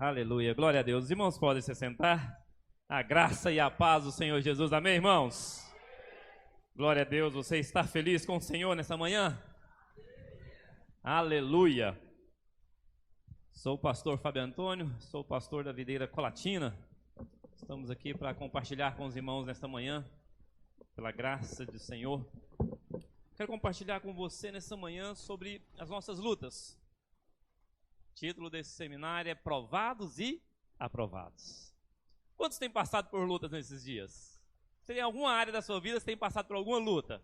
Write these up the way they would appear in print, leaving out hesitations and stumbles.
Aleluia, glória a Deus. Os irmãos podem se sentar. A graça e a paz do Senhor Jesus. Amém, irmãos? Glória a Deus. Você está feliz com o Senhor nessa manhã? Aleluia. Sou o pastor Fábio Antônio, sou o pastor da Videira Colatina. Estamos aqui para compartilhar com os irmãos nesta manhã, pela graça do Senhor. Quero compartilhar com você nessa manhã sobre as nossas lutas. O título desse seminário é Provados e Aprovados. Quantos têm passado por lutas nesses dias? Você tem alguma área da sua vida, você tem passado por alguma luta?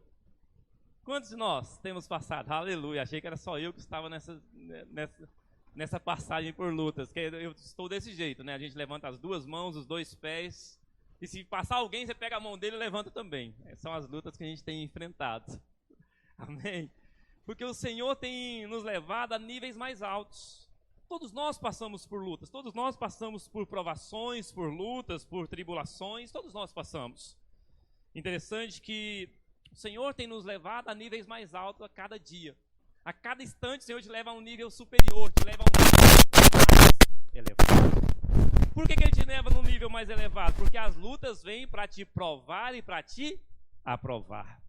Quantos de nós temos passado? Aleluia, achei que era só eu que estava nessa passagem por lutas. Que eu estou desse jeito, né? A gente levanta as duas mãos, os dois pés, e se passar alguém, você pega a mão dele e levanta também. São as lutas que a gente tem enfrentado. Amém? Porque o Senhor tem nos levado a níveis mais altos. Todos nós passamos por lutas, todos nós passamos por provações, por lutas, por tribulações, todos nós passamos. Interessante que o Senhor tem nos levado a níveis mais altos a cada dia. A cada instante o Senhor te leva a um nível superior, te leva a um nível mais elevado. Por que Ele te leva num nível mais elevado? Porque as lutas vêm para te provar e para te aprovar.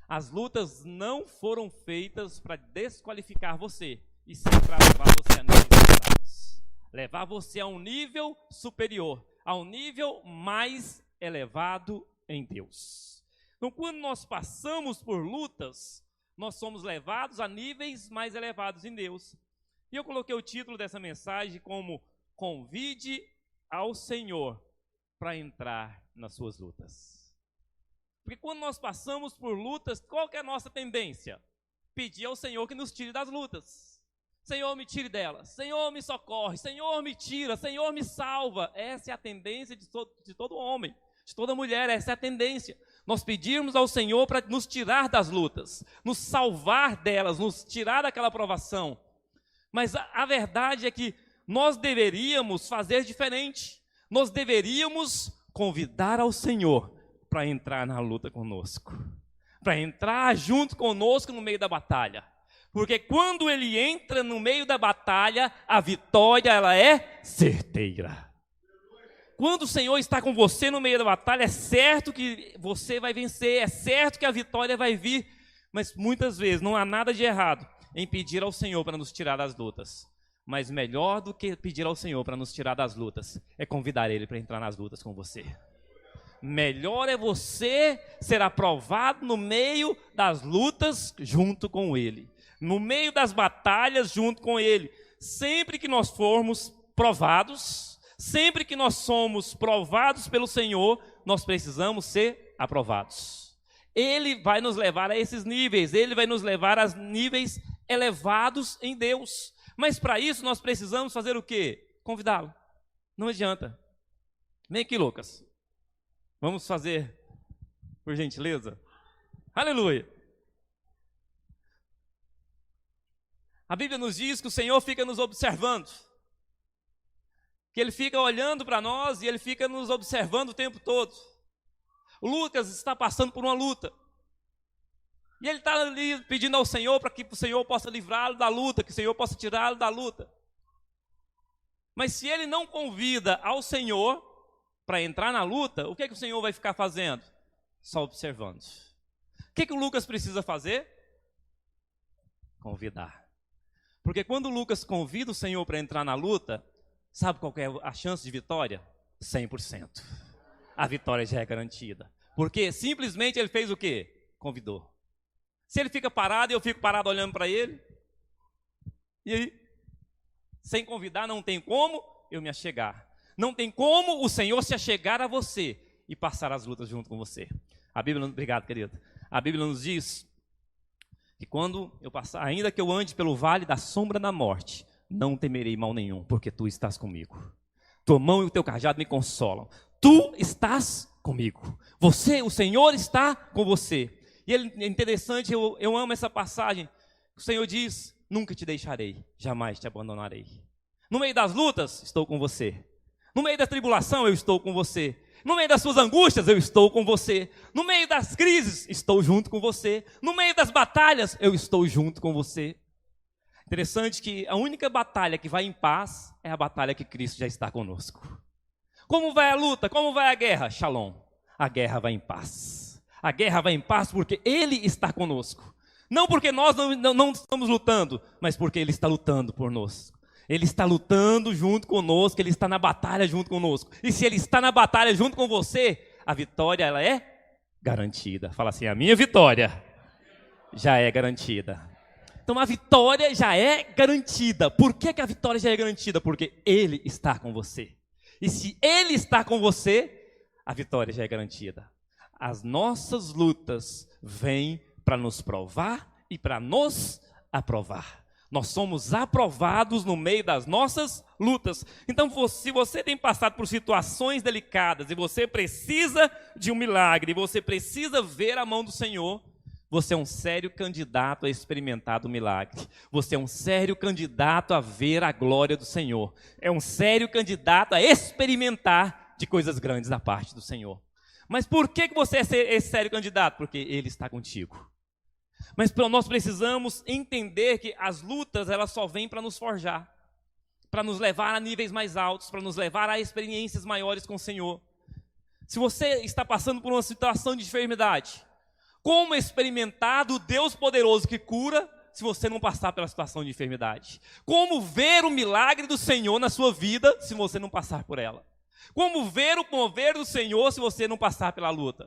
As lutas não foram feitas para desqualificar você, e sim para levar você a níveis mais altos. Levar você a um nível superior, a um nível mais elevado em Deus. Então, quando nós passamos por lutas, nós somos levados a níveis mais elevados em Deus. E eu coloquei o título dessa mensagem como Convide ao Senhor para entrar nas suas lutas. Porque quando nós passamos por lutas, qual que é a nossa tendência? Pedir ao Senhor que nos tire das lutas. Senhor, me tire delas. Senhor, me socorre. Senhor, me tira. Senhor, me salva. Essa é a tendência de todo homem, de toda mulher. Essa é a tendência. Nós pedirmos ao Senhor para nos tirar das lutas, nos salvar delas, nos tirar daquela provação. Mas a verdade é que nós deveríamos fazer diferente. Nós deveríamos convidar ao Senhor para entrar na luta conosco, para entrar junto conosco no meio da batalha. Porque quando Ele entra no meio da batalha, a vitória ela é certeira. Quando o Senhor está com você no meio da batalha, é certo que você vai vencer, é certo que a vitória vai vir. Mas muitas vezes não há nada de errado em pedir ao Senhor para nos tirar das lutas. Mas melhor do que pedir ao Senhor para nos tirar das lutas, é convidar Ele para entrar nas lutas com você. Melhor é você ser aprovado no meio das lutas junto com Ele. No meio das batalhas junto com Ele. Sempre que nós formos provados, sempre que nós somos provados pelo Senhor, nós precisamos ser aprovados. Ele vai nos levar a esses níveis, Ele vai nos levar a níveis elevados em Deus. Mas para isso nós precisamos fazer o quê? Convidá-lo. Não adianta. Vem aqui, Lucas. Vamos fazer, por gentileza. Aleluia. A Bíblia nos diz que o Senhor fica nos observando. Que Ele fica olhando para nós e Ele fica nos observando o tempo todo. O Lucas está passando por uma luta. E ele está ali pedindo ao Senhor para que o Senhor possa livrá-lo da luta, que o Senhor possa tirá-lo da luta. Mas se ele não convida ao Senhor para entrar na luta, o que o Senhor vai ficar fazendo? Só observando. O que o Lucas precisa fazer? Convidar. Porque quando o Lucas convida o Senhor para entrar na luta, sabe qual é a chance de vitória? 100%. A vitória já é garantida. Porque simplesmente ele fez o quê? Convidou. Se ele fica parado e eu fico parado olhando para ele, e aí? Sem convidar não tem como eu me achegar. Não tem como o Senhor se achegar a você e passar as lutas junto com você. A Bíblia, obrigado, querido. A Bíblia nos diz que quando eu passar, ainda que eu ande pelo vale da sombra da morte, não temerei mal nenhum, porque tu estás comigo. Tua mão e o teu cajado me consolam. Tu estás comigo. Você, o Senhor está com você. E é interessante, eu amo essa passagem. O Senhor diz, nunca te deixarei, jamais te abandonarei. No meio das lutas, estou com você. No meio da tribulação, eu estou com você. No meio das suas angústias, eu estou com você. No meio das crises, estou junto com você. No meio das batalhas, eu estou junto com você. Interessante que a única batalha que vai em paz é a batalha que Cristo já está conosco. Como vai a luta? Como vai a guerra? Shalom. A guerra vai em paz. A guerra vai em paz porque Ele está conosco. Não porque nós não estamos lutando, mas porque Ele está lutando por nós. Ele está lutando junto conosco, Ele está na batalha junto conosco. E se Ele está na batalha junto com você, a vitória ela é garantida. Fala assim, a minha vitória já é garantida. Então a vitória já é garantida. Por que a vitória já é garantida? Porque Ele está com você. E se Ele está com você, a vitória já é garantida. As nossas lutas vêm para nos provar e para nos aprovar. Nós somos aprovados no meio das nossas lutas. Então, se você tem passado por situações delicadas e você precisa de um milagre, você precisa ver a mão do Senhor, você é um sério candidato a experimentar do milagre. Você é um sério candidato a ver a glória do Senhor. É um sério candidato a experimentar de coisas grandes da parte do Senhor. Mas por que você é esse sério candidato? Porque Ele está contigo. Mas nós precisamos entender que as lutas elas só vêm para nos forjar, para nos levar a níveis mais altos, para nos levar a experiências maiores com o Senhor. Se você está passando por uma situação de enfermidade, como experimentar do Deus poderoso que cura, se você não passar pela situação de enfermidade? Como ver o milagre do Senhor na sua vida, se você não passar por ela? Como ver o mover do Senhor, se você não passar pela luta?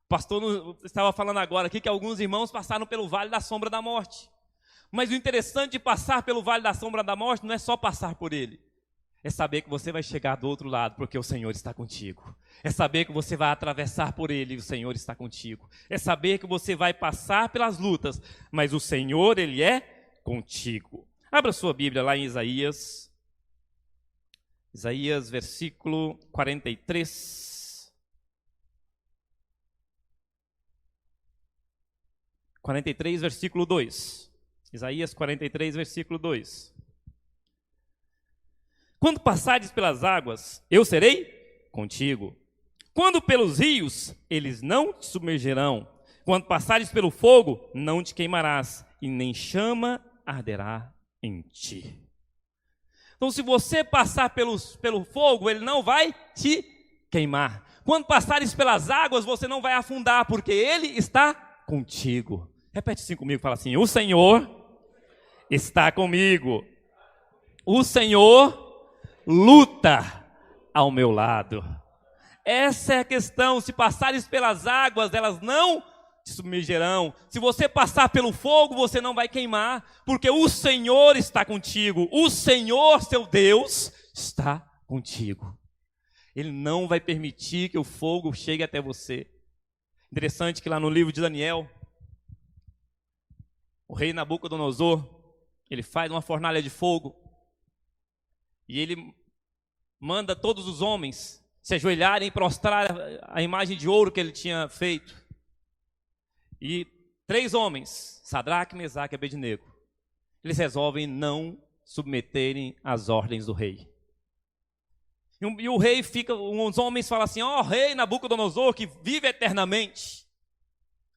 O pastor estava falando agora aqui que alguns irmãos passaram pelo vale da sombra da morte. Mas o interessante de passar pelo vale da sombra da morte não é só passar por ele. É saber que você vai chegar do outro lado, porque o Senhor está contigo. É saber que você vai atravessar por ele e o Senhor está contigo. É saber que você vai passar pelas lutas, mas o Senhor, Ele é contigo. Abra sua Bíblia lá em Isaías. Isaías, versículo 43. 43, versículo 2. Isaías 43, versículo 2. Quando passares pelas águas, eu serei contigo. Quando pelos rios, eles não te submergerão. Quando passares pelo fogo, não te queimarás, e nem chama arderá em ti. Então, se você passar pelo fogo, ele não vai te queimar. Quando passares pelas águas, você não vai afundar, porque Ele está contigo. Repete assim comigo, fala assim, o Senhor está comigo. O Senhor luta ao meu lado. Essa é a questão. Se passares pelas águas, elas não te submergerão. Se você passar pelo fogo, você não vai queimar, porque o Senhor está contigo. O Senhor, seu Deus, está contigo. Ele não vai permitir que o fogo chegue até você. Interessante que lá no livro de Daniel, o rei Nabucodonosor, ele faz uma fornalha de fogo e ele manda todos os homens se ajoelharem e prostrar a imagem de ouro que ele tinha feito. E 3 homens, Sadraque, Mesaque e Abednego, eles resolvem não submeterem às ordens do rei. E o rei fica, os homens falam assim, ó rei Nabucodonosor, que vive eternamente,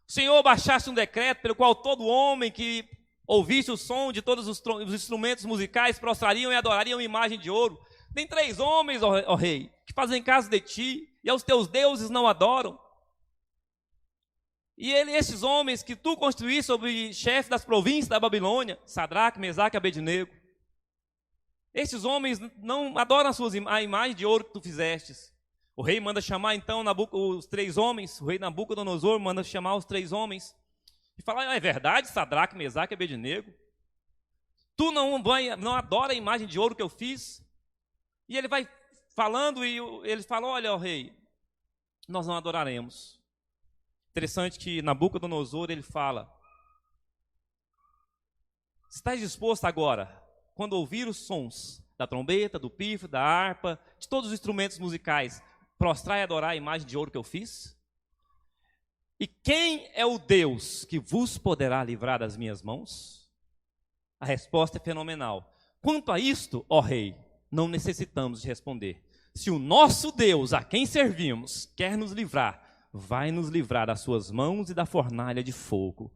o Senhor baixasse um decreto pelo qual todo homem que ouvisse o som de todos os instrumentos musicais prostrariam e adorariam a imagem de ouro. Tem 3 homens, ó rei, que fazem caso de ti, e aos teus deuses não adoram. E esses homens que tu construíste sobre chefe das províncias da Babilônia, Sadraque, Mesaque e Abednego, esses homens não adoram a imagem de ouro que tu fizestes. O rei manda chamar então os 3 homens, o rei Nabucodonosor manda chamar os 3 homens, e fala, é verdade, Sadraque, Mesaque e Abednego? Tu não adora a imagem de ouro que eu fiz? E ele vai falando e ele fala, olha, ó rei, nós não adoraremos. Interessante que Nabucodonosor, ele fala, estás disposto agora, quando ouvir os sons da trombeta, do pífaro, da harpa, de todos os instrumentos musicais, prostrar e adorar a imagem de ouro que eu fiz? E quem é o Deus que vos poderá livrar das minhas mãos? A resposta é fenomenal. Quanto a isto, ó rei, não necessitamos de responder. Se o nosso Deus, a quem servimos, quer nos livrar, vai nos livrar das suas mãos e da fornalha de fogo.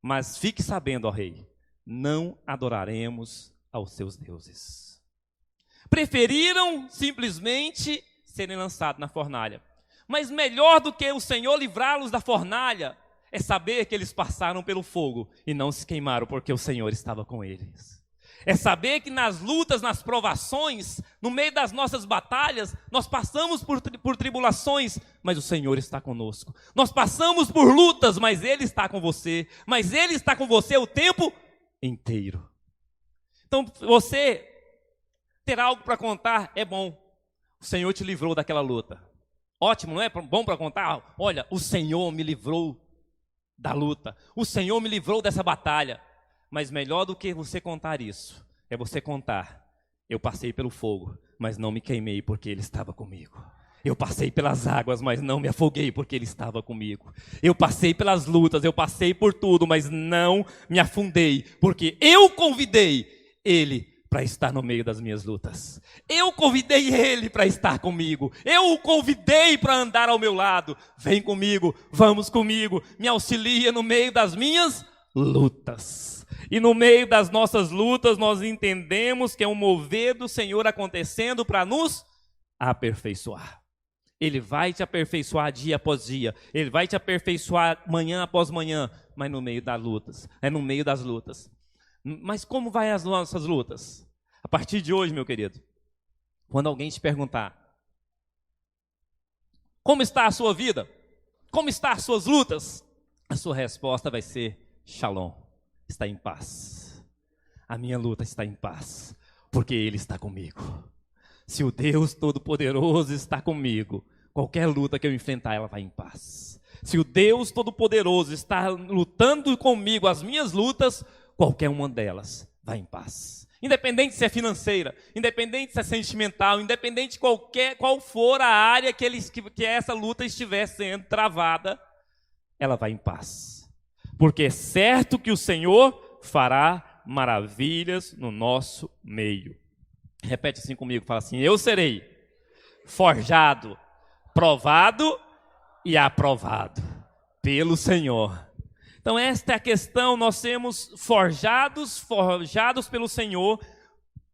Mas fique sabendo, ó rei, não adoraremos aos seus deuses. Preferiram simplesmente serem lançados na fornalha. Mas melhor do que o Senhor livrá-los da fornalha é saber que eles passaram pelo fogo e não se queimaram porque o Senhor estava com eles. É saber que nas lutas, nas provações, no meio das nossas batalhas, nós passamos por tribulações, mas o Senhor está conosco. Nós passamos por lutas, mas Ele está com você. Mas Ele está com você o tempo inteiro. Então, você ter algo para contar é bom. O Senhor te livrou daquela luta. Ótimo, não é bom para contar? Olha, o Senhor me livrou da luta. O Senhor me livrou dessa batalha. Mas melhor do que você contar isso, é você contar: eu passei pelo fogo, mas não me queimei porque Ele estava comigo. Eu passei pelas águas, mas não me afoguei porque Ele estava comigo. Eu passei pelas lutas, eu passei por tudo, mas não me afundei, porque eu convidei Ele para estar no meio das minhas lutas. Eu convidei Ele para estar comigo. Eu o convidei para andar ao meu lado. Vem comigo, vamos comigo, me auxilia no meio das minhas lutas. E no meio das nossas lutas, nós entendemos que é um mover do Senhor acontecendo para nos aperfeiçoar. Ele vai te aperfeiçoar dia após dia. Ele vai te aperfeiçoar manhã após manhã. Mas no meio das lutas. É no meio das lutas. Mas como vai as nossas lutas? A partir de hoje, meu querido, quando alguém te perguntar: como está a sua vida? Como estão as suas lutas? A sua resposta vai ser: Shalom. Está em paz. A minha luta está em paz, porque Ele está comigo. Se o Deus Todo-Poderoso está comigo, qualquer luta que eu enfrentar, ela vai em paz. Se o Deus Todo-Poderoso está lutando comigo as minhas lutas, qualquer uma delas vai em paz. Independente se é financeira, independente se é sentimental, independente de qual for a área que essa luta estiver sendo travada, ela vai em paz. Porque é certo que o Senhor fará maravilhas no nosso meio. Repete assim comigo, fala assim: eu serei forjado, provado e aprovado pelo Senhor. Então esta é a questão, nós sermos forjados pelo Senhor,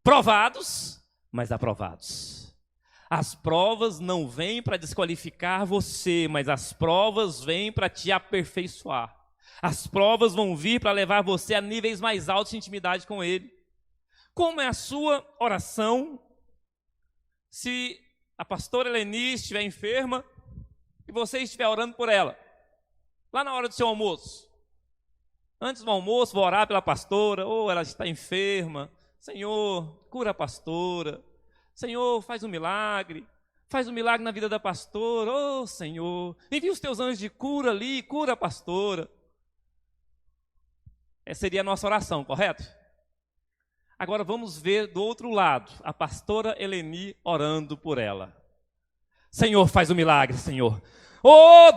provados, mas aprovados. As provas não vêm para desqualificar você, mas as provas vêm para te aperfeiçoar. As provas vão vir para levar você a níveis mais altos de intimidade com Ele. Como é a sua oração se a pastora Eleni estiver enferma e você estiver orando por ela? Lá na hora do seu almoço. Antes do almoço, vou orar pela pastora. Ela está enferma. Senhor, cura a pastora. Senhor, faz um milagre. Faz um milagre na vida da pastora. Senhor, envia os teus anjos de cura ali, cura a pastora. Essa seria a nossa oração, correto? Agora vamos ver do outro lado, a pastora Eleni orando por ela. Senhor, faz um milagre, Senhor.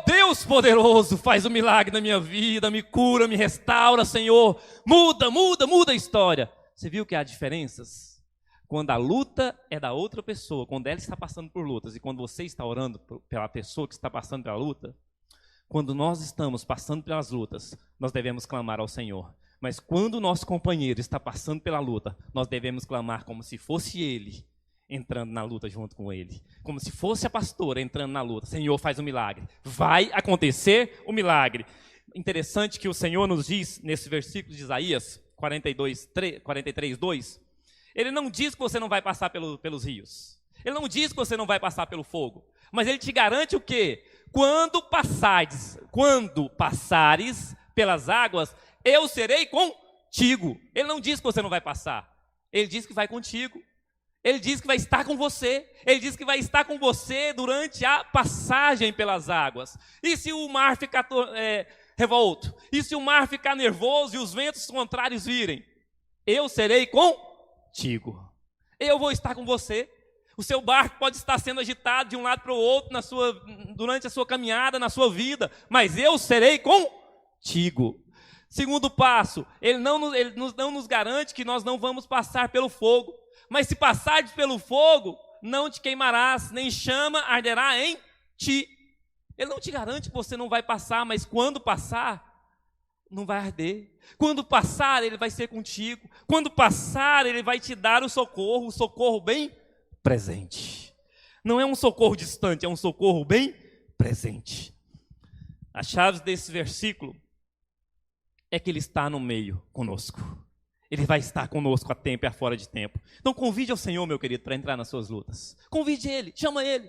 Deus poderoso, faz um milagre na minha vida, me cura, me restaura, Senhor. Muda a história. Você viu que há diferenças? Quando a luta é da outra pessoa, quando ela está passando por lutas, e quando você está orando pela pessoa que está passando pela luta, quando nós estamos passando pelas lutas, nós devemos clamar ao Senhor. Mas quando o nosso companheiro está passando pela luta, nós devemos clamar como se fosse ele entrando na luta junto com ele. Como se fosse a pastora entrando na luta. Senhor, faz um milagre. Vai acontecer o milagre. Interessante que o Senhor nos diz, nesse versículo de Isaías 43, 2, Ele não diz que você não vai passar pelos rios. Ele não diz que você não vai passar pelo fogo. Mas Ele te garante o quê? Quando passares pelas águas, eu serei contigo. Ele não diz que você não vai passar. Ele diz que vai contigo. Ele diz que vai estar com você. Ele diz que vai estar com você durante a passagem pelas águas. E se o mar ficar revolto? E se o mar ficar nervoso e os ventos contrários virem? Eu serei contigo. Eu vou estar com você. O seu barco pode estar sendo agitado de um lado para o outro durante a sua caminhada, na sua vida, mas eu serei contigo. Segundo passo, ele não nos garante que nós não vamos passar pelo fogo, mas se passares pelo fogo, não te queimarás, nem chama arderá em ti. Ele não te garante que você não vai passar, mas quando passar, não vai arder. Quando passar, Ele vai ser contigo. Quando passar, Ele vai te dar o socorro bem presente. Não é um socorro distante, é um socorro bem presente. A chave desse versículo é que Ele está no meio conosco. Ele vai estar conosco a tempo e a fora de tempo. Então convide ao Senhor, meu querido, para entrar nas suas lutas. Convide Ele, chama Ele.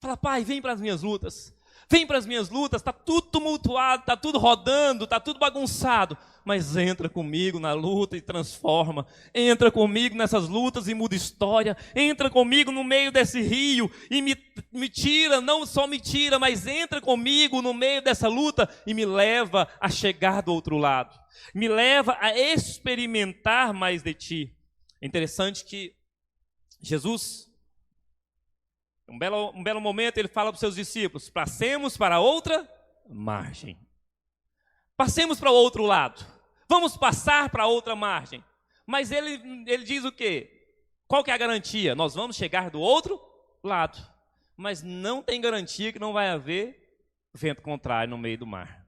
Fala, Pai, vem para as minhas lutas. Vem para as minhas lutas, está tudo tumultuado, está tudo rodando, está tudo bagunçado. Mas entra comigo na luta e transforma. Entra comigo nessas lutas e muda história. Entra comigo no meio desse rio e me tira, não só me tira, mas entra comigo no meio dessa luta e me leva a chegar do outro lado. Me leva a experimentar mais de Ti. É interessante que Jesus, um belo momento, Ele fala para os seus discípulos, passemos para outra margem. Passemos para o outro lado. Vamos passar para outra margem. Mas ele diz o quê? Qual que é a garantia? Nós vamos chegar do outro lado. Mas não tem garantia que não vai haver vento contrário no meio do mar.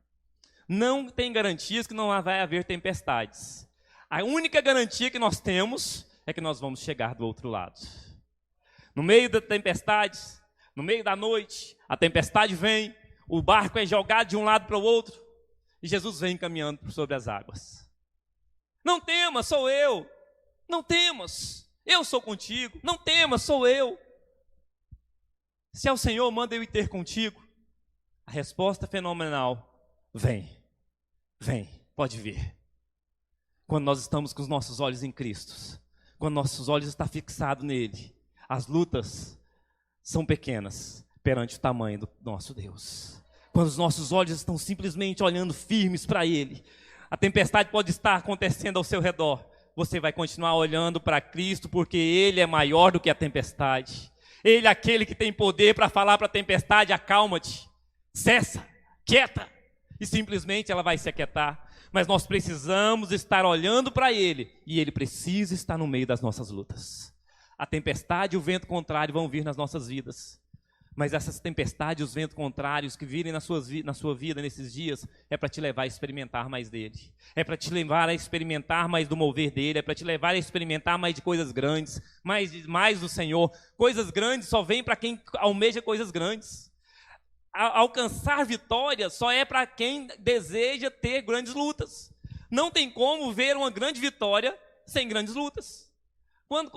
Não tem garantias que não vai haver tempestades. A única garantia que nós temos é que nós vamos chegar do outro lado. No meio da tempestade, no meio da noite, a tempestade vem, o barco é jogado de um lado para o outro, e Jesus vem caminhando sobre as águas. Não temas, sou eu. Não temas, eu sou contigo. Não temas, sou eu. Se é o Senhor, manda eu ir ter contigo. A resposta fenomenal, vem, pode vir. Quando nós estamos com os nossos olhos em Cristo, quando nossos olhos estão fixados nele, as lutas são pequenas perante o tamanho do nosso Deus. Quando os nossos olhos estão simplesmente olhando firmes para Ele, a tempestade pode estar acontecendo ao seu redor. Você vai continuar olhando para Cristo, porque Ele é maior do que a tempestade. Ele é aquele que tem poder para falar para a tempestade, acalma-te, cessa, quieta. E simplesmente ela vai se aquietar. Mas nós precisamos estar olhando para Ele, e Ele precisa estar no meio das nossas lutas. A tempestade e o vento contrário vão vir nas nossas vidas. Mas essas tempestades e os ventos contrários que virem na sua vida nesses dias, é para te levar a experimentar mais dele. É para te levar a experimentar mais do mover dele. É para te levar a experimentar mais de coisas grandes, mais do Senhor. Coisas grandes só vem para quem almeja coisas grandes. Alcançar vitória só é para quem deseja ter grandes lutas. Não tem como ver uma grande vitória sem grandes lutas. Quando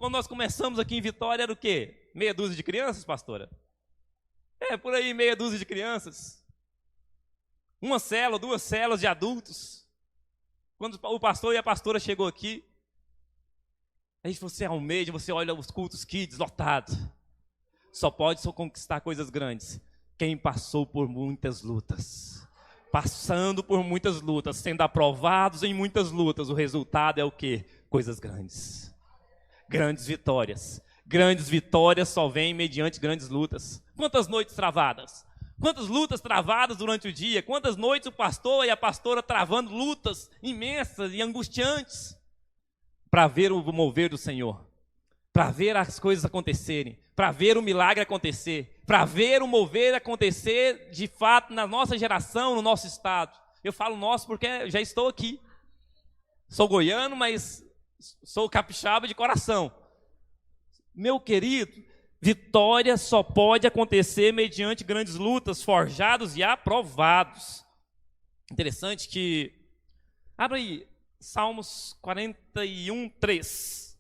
nós começamos aqui em Vitória, era o quê? Meia dúzia de crianças, pastora? Por aí, meia dúzia de crianças. Uma célula, 2 células de adultos. Quando o pastor e a pastora chegou aqui, aí você almeja, você olha os cultos kids lotados. Só pode conquistar coisas grandes quem passou por muitas lutas. Passando por muitas lutas, sendo aprovados em muitas lutas, o resultado é o quê? Coisas grandes. Grandes vitórias. Grandes vitórias só vêm mediante grandes lutas. Quantas noites travadas? Quantas lutas travadas durante o dia? Quantas noites o pastor e a pastora travando lutas imensas e angustiantes para ver o mover do Senhor, para ver as coisas acontecerem, para ver o milagre acontecer, para ver o mover acontecer de fato na nossa geração, no nosso estado. Eu falo nosso porque já estou aqui. Sou goiano, mas sou capixaba de coração. Meu querido, vitória só pode acontecer mediante grandes lutas, forjados e aprovados. Interessante que... Abra aí, Salmos 41, 3.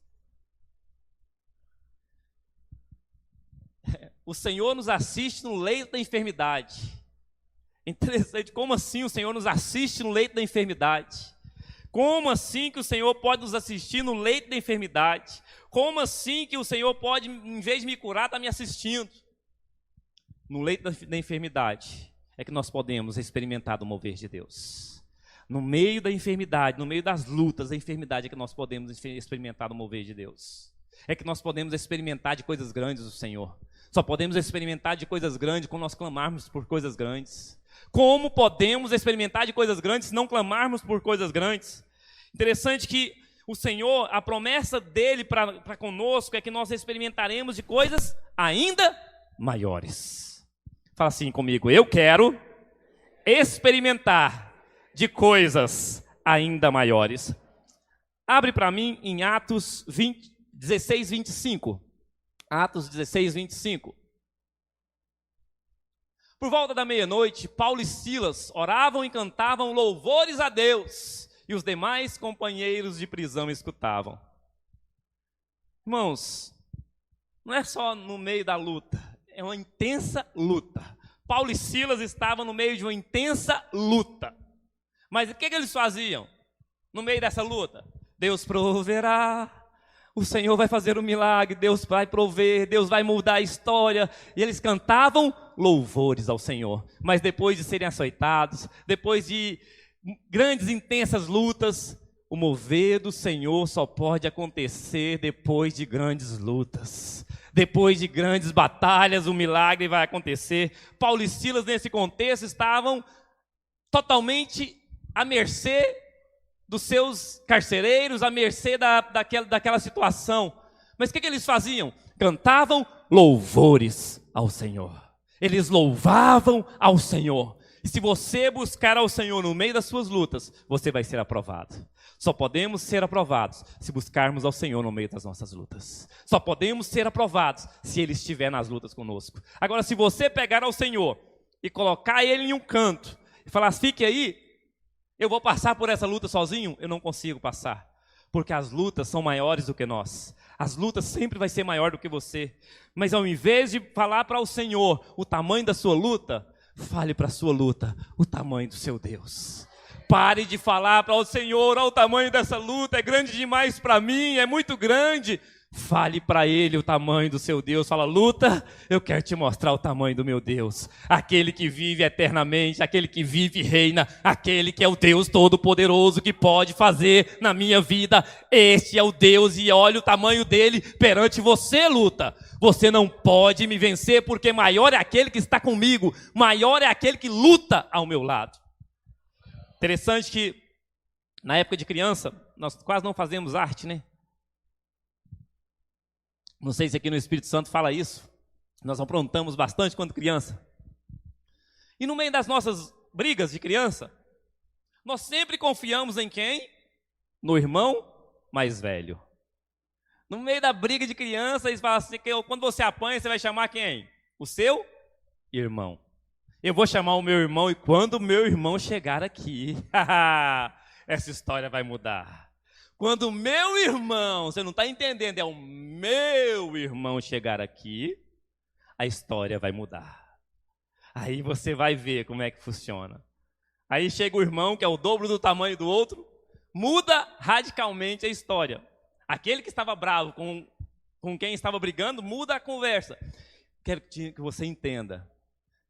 O Senhor nos assiste no leito da enfermidade. Interessante, como assim o Senhor nos assiste no leito da enfermidade? Como assim que o Senhor pode nos assistir no leito da enfermidade? Como assim que o Senhor pode, em vez de me curar, estar me assistindo? No leito da enfermidade é que nós podemos experimentar o mover de Deus. No meio da enfermidade, no meio das lutas da enfermidade é que nós podemos experimentar o mover de Deus. É que nós podemos experimentar de coisas grandes do Senhor. Só podemos experimentar de coisas grandes quando nós clamarmos por coisas grandes. Como podemos experimentar de coisas grandes se não clamarmos por coisas grandes? Interessante que o Senhor, a promessa dele para conosco é que nós experimentaremos de coisas ainda maiores. Fala assim comigo: eu quero experimentar de coisas ainda maiores. Abre para mim em Atos 16, 25. Atos 16, 25. Por volta da meia-noite, Paulo e Silas oravam e cantavam louvores a Deus, e os demais companheiros de prisão escutavam. Irmãos, não é só no meio da luta, é uma intensa luta. Paulo e Silas estavam no meio de uma intensa luta. Mas o que eles faziam no meio dessa luta? Deus proverá, o Senhor vai fazer um milagre, Deus vai prover, Deus vai mudar a história. E eles cantavam louvores ao Senhor. Mas depois de serem açoitados, depois de grandes, intensas lutas, o mover do Senhor só pode acontecer depois de grandes lutas. Depois de grandes batalhas, o milagre vai acontecer. Paulo e Silas, nesse contexto, estavam totalmente à mercê dos seus carcereiros, à mercê daquela situação. Mas o que eles faziam? Cantavam louvores ao Senhor. Eles louvavam ao Senhor. E se você buscar ao Senhor no meio das suas lutas, você vai ser aprovado. Só podemos ser aprovados se buscarmos ao Senhor no meio das nossas lutas. Só podemos ser aprovados se Ele estiver nas lutas conosco. Agora, se você pegar ao Senhor e colocar Ele em um canto e falar, fique aí, eu vou passar por essa luta sozinho? Eu não consigo passar, porque as lutas são maiores do que nós. As lutas sempre vai ser maior do que você. Mas ao invés de falar para o Senhor o tamanho da sua luta, fale para a sua luta o tamanho do seu Deus. Pare de falar para o Senhor, o tamanho dessa luta é grande demais para mim, é muito grande. Fale para Ele o tamanho do seu Deus. Fala, luta, eu quero te mostrar o tamanho do meu Deus. Aquele que vive eternamente, aquele que vive e reina, aquele que é o Deus Todo-Poderoso que pode fazer na minha vida. Este é o Deus e olha o tamanho dele perante você, luta. Você não pode me vencer porque maior é aquele que está comigo, maior é aquele que luta ao meu lado. Interessante que na época de criança, nós quase não fazemos arte, né? Não sei se aqui no Espírito Santo fala isso. Nós aprontamos bastante quando criança. E no meio das nossas brigas de criança, nós sempre confiamos em quem? No irmão mais velho. No meio da briga de criança, eles falam assim, que quando você apanha, você vai chamar quem? O seu irmão. Eu vou chamar o meu irmão e quando o meu irmão chegar aqui, essa história vai mudar. Quando o meu irmão, você não está entendendo, é o meu irmão chegar aqui, a história vai mudar. Aí você vai ver como é que funciona. Aí chega o irmão, que é o dobro do tamanho do outro, muda radicalmente a história. Aquele que estava bravo com quem estava brigando, muda a conversa. Quero que você entenda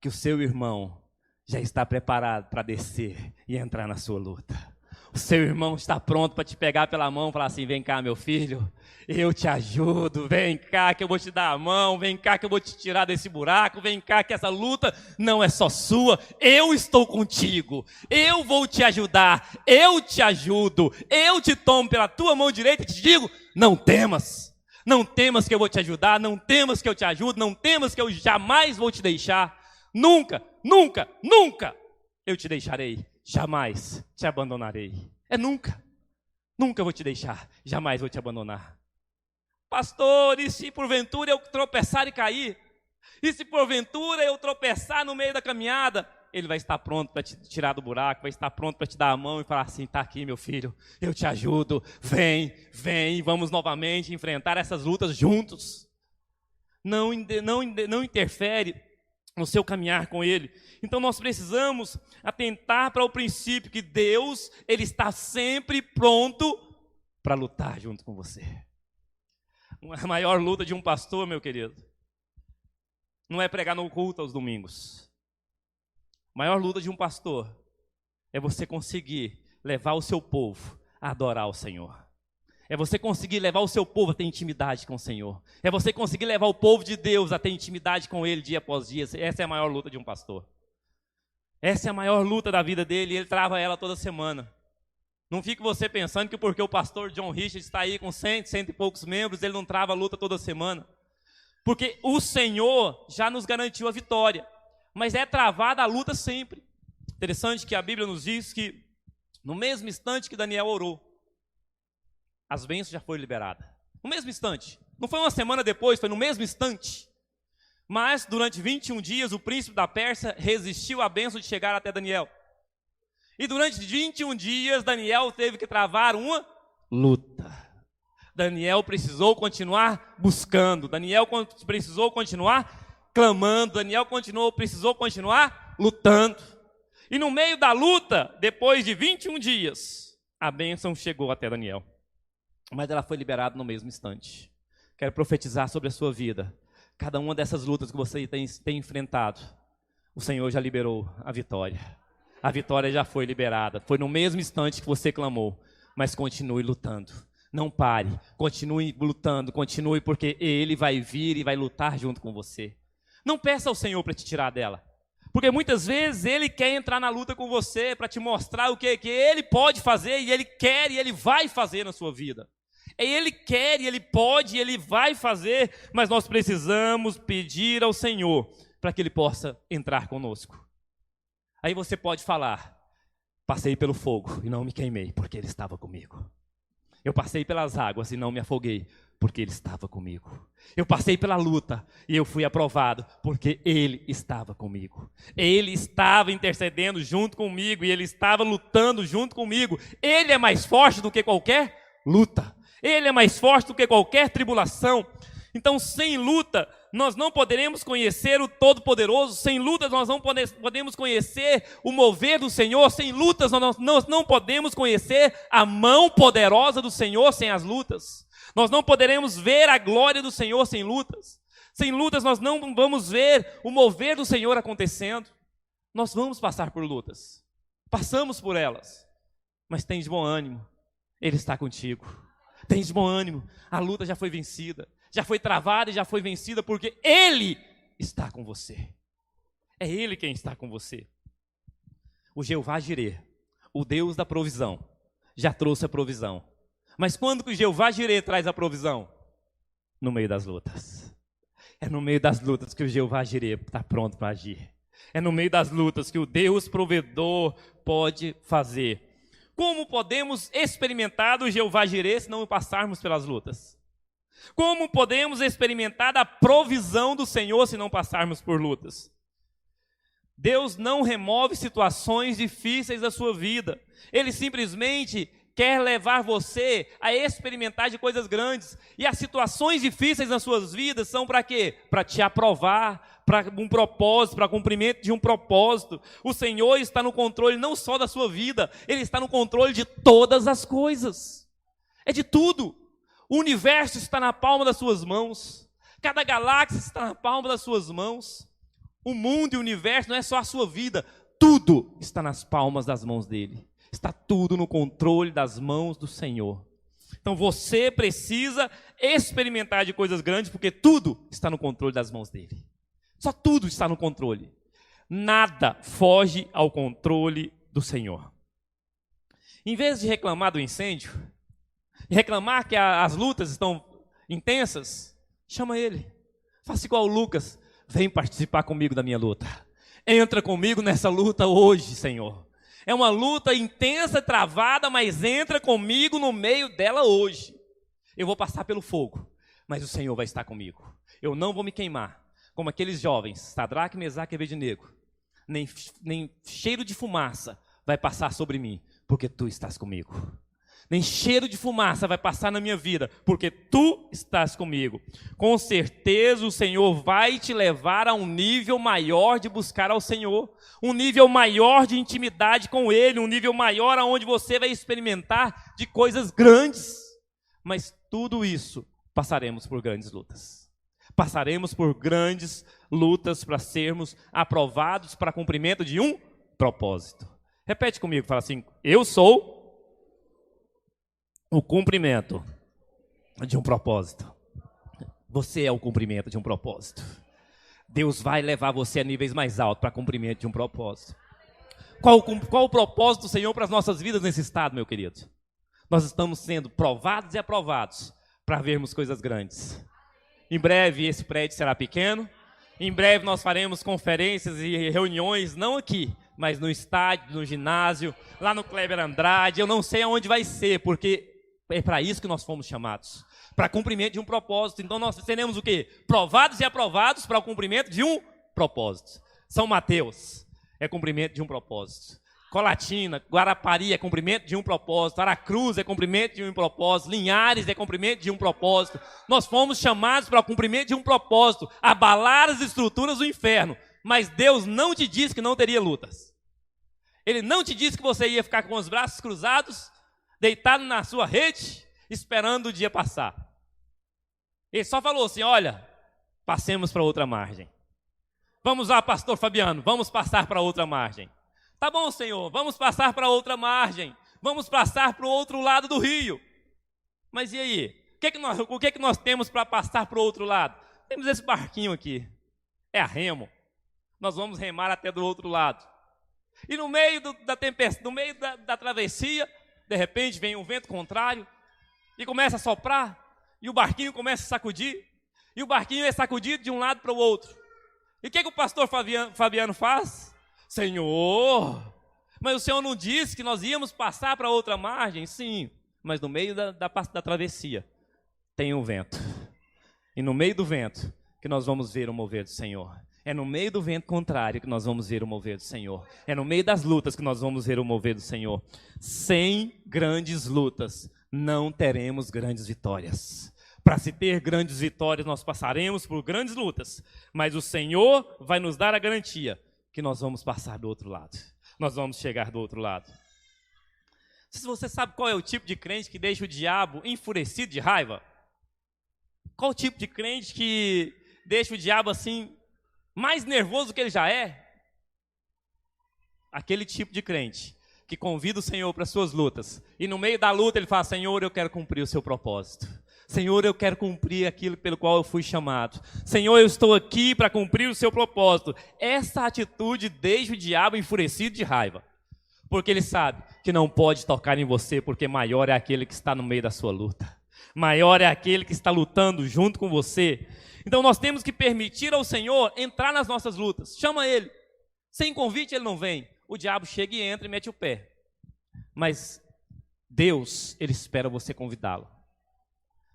que o seu irmão já está preparado para descer e entrar na sua luta. O seu irmão está pronto para te pegar pela mão e falar assim, vem cá meu filho, eu te ajudo, vem cá que eu vou te dar a mão, vem cá que eu vou te tirar desse buraco, vem cá que essa luta não é só sua, eu estou contigo, eu vou te ajudar, eu te ajudo, eu te tomo pela tua mão direita e te digo, não temas que eu vou te ajudar, não temas que eu te ajudo, não temas que eu jamais vou te deixar, nunca, nunca, nunca eu te deixarei. Jamais te abandonarei. É nunca. Nunca vou te deixar. Jamais vou te abandonar. Pastor, e se porventura eu tropeçar e cair? E se porventura eu tropeçar no meio da caminhada? Ele vai estar pronto para te tirar do buraco, vai estar pronto para te dar a mão e falar assim, está aqui meu filho, eu te ajudo, vem, vamos novamente enfrentar essas lutas juntos. Não interfere no seu caminhar com Ele. Então nós precisamos atentar para o princípio que Deus, Ele está sempre pronto para lutar junto com você. A maior luta de um pastor, meu querido, não é pregar no culto aos domingos. A maior luta de um pastor é você conseguir levar o seu povo a adorar o Senhor. É você conseguir levar o seu povo a ter intimidade com o Senhor. É você conseguir levar o povo de Deus a ter intimidade com Ele dia após dia. Essa é a maior luta de um pastor. Essa é a maior luta da vida dele e ele trava ela toda semana. Não fique você pensando que porque o pastor John Richard está aí com 100 e poucos membros, ele não trava a luta toda semana. Porque o Senhor já nos garantiu a vitória. Mas é travada a luta sempre. Interessante que a Bíblia nos diz que No mesmo instante que Daniel orou, as bênçãos já foram liberadas. No mesmo instante. Não foi uma semana depois, foi no mesmo instante. Mas durante 21 dias o príncipe da Pérsia resistiu à bênção de chegar até Daniel. E durante 21 dias Daniel teve que travar uma luta. Daniel precisou continuar buscando. Daniel precisou continuar clamando. Daniel precisou continuar lutando. E no meio da luta, depois de 21 dias, a bênção chegou até Daniel. Mas ela foi liberada no mesmo instante. Quero profetizar sobre a sua vida. Cada uma dessas lutas que você tem enfrentado, o Senhor já liberou a vitória. A vitória já foi liberada. Foi no mesmo instante que você clamou. Mas continue lutando. Não pare. Continue lutando. Continue, porque Ele vai vir e vai lutar junto com você. Não peça ao Senhor para te tirar dela. Porque muitas vezes Ele quer entrar na luta com você para te mostrar o que Ele pode fazer e Ele quer e Ele vai fazer na sua vida. Ele quer e Ele pode e Ele vai fazer, mas nós precisamos pedir ao Senhor para que Ele possa entrar conosco. Aí você pode falar, passei pelo fogo e não me queimei, porque Ele estava comigo. Eu passei pelas águas e não me afoguei, porque Ele estava comigo. Eu passei pela luta e eu fui aprovado, porque Ele estava comigo. Ele estava intercedendo junto comigo e Ele estava lutando junto comigo. Ele é mais forte do que qualquer luta. Ele é mais forte do que qualquer tribulação. Então, sem luta, nós não poderemos conhecer o Todo-Poderoso. Sem lutas, nós não podemos conhecer o mover do Senhor. Sem lutas, nós não podemos conhecer a mão poderosa do Senhor sem as lutas. Nós não poderemos ver a glória do Senhor sem lutas. Sem lutas, nós não vamos ver o mover do Senhor acontecendo. Nós vamos passar por lutas. Passamos por elas. Mas tem de bom ânimo. Ele está contigo. Tem de bom ânimo, a luta já foi vencida, já foi travada e já foi vencida, porque Ele está com você. É Ele quem está com você. O Jeová Jirê, o Deus da provisão, já trouxe a provisão. Mas quando que o Jeová Jirê traz a provisão? No meio das lutas. É no meio das lutas que o Jeová Jirê está pronto para agir. É no meio das lutas que o Deus provedor pode fazer. Como podemos experimentar o Jeová Jirê se não passarmos pelas lutas? Como podemos experimentar a provisão do Senhor se não passarmos por lutas? Deus não remove situações difíceis da sua vida. Ele simplesmente quer levar você a experimentar de coisas grandes. E as situações difíceis nas suas vidas são para quê? Para te aprovar, para um propósito, para cumprimento de um propósito. O Senhor está no controle não só da sua vida, Ele está no controle de todas as coisas. É de tudo. O universo está na palma das suas mãos. Cada galáxia está na palma das suas mãos. O mundo e o universo não é só a sua vida. Tudo está nas palmas das mãos dEle. Está tudo no controle das mãos do Senhor. Então você precisa experimentar de coisas grandes, porque tudo está no controle das mãos dEle. Só tudo está no controle. Nada foge ao controle do Senhor. Em vez de reclamar do incêndio, e reclamar que as lutas estão intensas, chama Ele. Faça igual o Lucas. Vem participar comigo da minha luta. Entra comigo nessa luta hoje, Senhor. É uma luta intensa, travada, mas entra comigo no meio dela hoje. Eu vou passar pelo fogo, mas o Senhor vai estar comigo. Eu não vou me queimar, como aqueles jovens, Sadraque, Mesaque e Abednego. Nem cheiro de fumaça vai passar sobre mim, porque Tu estás comigo. Nem cheiro de fumaça vai passar na minha vida, porque Tu estás comigo. Com certeza o Senhor vai te levar a um nível maior de buscar ao Senhor, um nível maior de intimidade com Ele, um nível maior onde você vai experimentar de coisas grandes. Mas tudo isso passaremos por grandes lutas. Passaremos por grandes lutas para sermos aprovados para cumprimento de um propósito. Repete comigo, fala assim: eu sou o cumprimento de um propósito. Você é o cumprimento de um propósito. Deus vai levar você a níveis mais altos para cumprimento de um propósito. Qual o propósito do Senhor para as nossas vidas nesse estado, meu querido? Nós estamos sendo provados e aprovados para vermos coisas grandes. Em breve esse prédio será pequeno. Em breve nós faremos conferências e reuniões, não aqui, mas no estádio, no ginásio, lá no Kleber Andrade, eu não sei aonde vai ser, porque é para isso que nós fomos chamados, para cumprimento de um propósito. Então nós seremos o quê? Provados e aprovados para o cumprimento de um propósito. São Mateus é cumprimento de um propósito. Colatina, Guarapari é cumprimento de um propósito. Aracruz é cumprimento de um propósito. Linhares é cumprimento de um propósito. Nós fomos chamados para o cumprimento de um propósito, abalar as estruturas do inferno. Mas Deus não te disse que não teria lutas. Ele não te disse que você ia ficar com os braços cruzados, deitado na sua rede, esperando o dia passar. Ele só falou assim: olha, passemos para outra margem. Vamos lá, pastor Fabiano, vamos passar para outra margem. Tá bom, Senhor, vamos passar para outra margem. Vamos passar para o outro lado do rio. Mas e aí? O que nós temos para passar para o outro lado? Temos esse barquinho aqui. É a remo. Nós vamos remar até do outro lado. E no meio da tempestade, no meio da travessia, de repente vem um vento contrário e começa a soprar. E o barquinho começa a sacudir. E o barquinho é sacudido de um lado para o outro. E o que o pastor Fabiano faz? Senhor, mas o Senhor não disse que nós íamos passar para outra margem? Sim, mas no meio da travessia tem um vento. E no meio do vento que nós vamos ver o mover do Senhor. É no meio do vento contrário que nós vamos ver o mover do Senhor. É no meio das lutas que nós vamos ver o mover do Senhor. Sem grandes lutas, não teremos grandes vitórias. Para se ter grandes vitórias, nós passaremos por grandes lutas. Mas o Senhor vai nos dar a garantia que nós vamos passar do outro lado. Nós vamos chegar do outro lado. Se você sabe qual é o tipo de crente que deixa o diabo enfurecido de raiva? Qual o tipo de crente que deixa o diabo assim, mais nervoso do que ele já é? Aquele tipo de crente que convida o Senhor para as suas lutas. E no meio da luta ele fala: Senhor, eu quero cumprir o seu propósito. Senhor, eu quero cumprir aquilo pelo qual eu fui chamado. Senhor, eu estou aqui para cumprir o seu propósito. Essa atitude deixa o diabo enfurecido de raiva. Porque ele sabe que não pode tocar em você, porque maior é aquele que está no meio da sua luta. Maior é aquele que está lutando junto com você. Então nós temos que permitir ao Senhor entrar nas nossas lutas. Chama Ele. Sem convite ele não vem. O diabo chega e entra e mete o pé. Mas Deus, Ele espera você convidá-lo.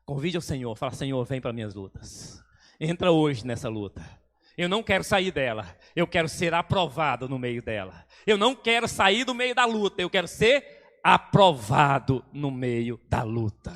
Convide ao Senhor, fala: Senhor, vem para minhas lutas. Entra hoje nessa luta. Eu não quero sair dela, eu quero ser aprovado no meio dela. Eu não quero sair do meio da luta, eu quero ser aprovado no meio da luta.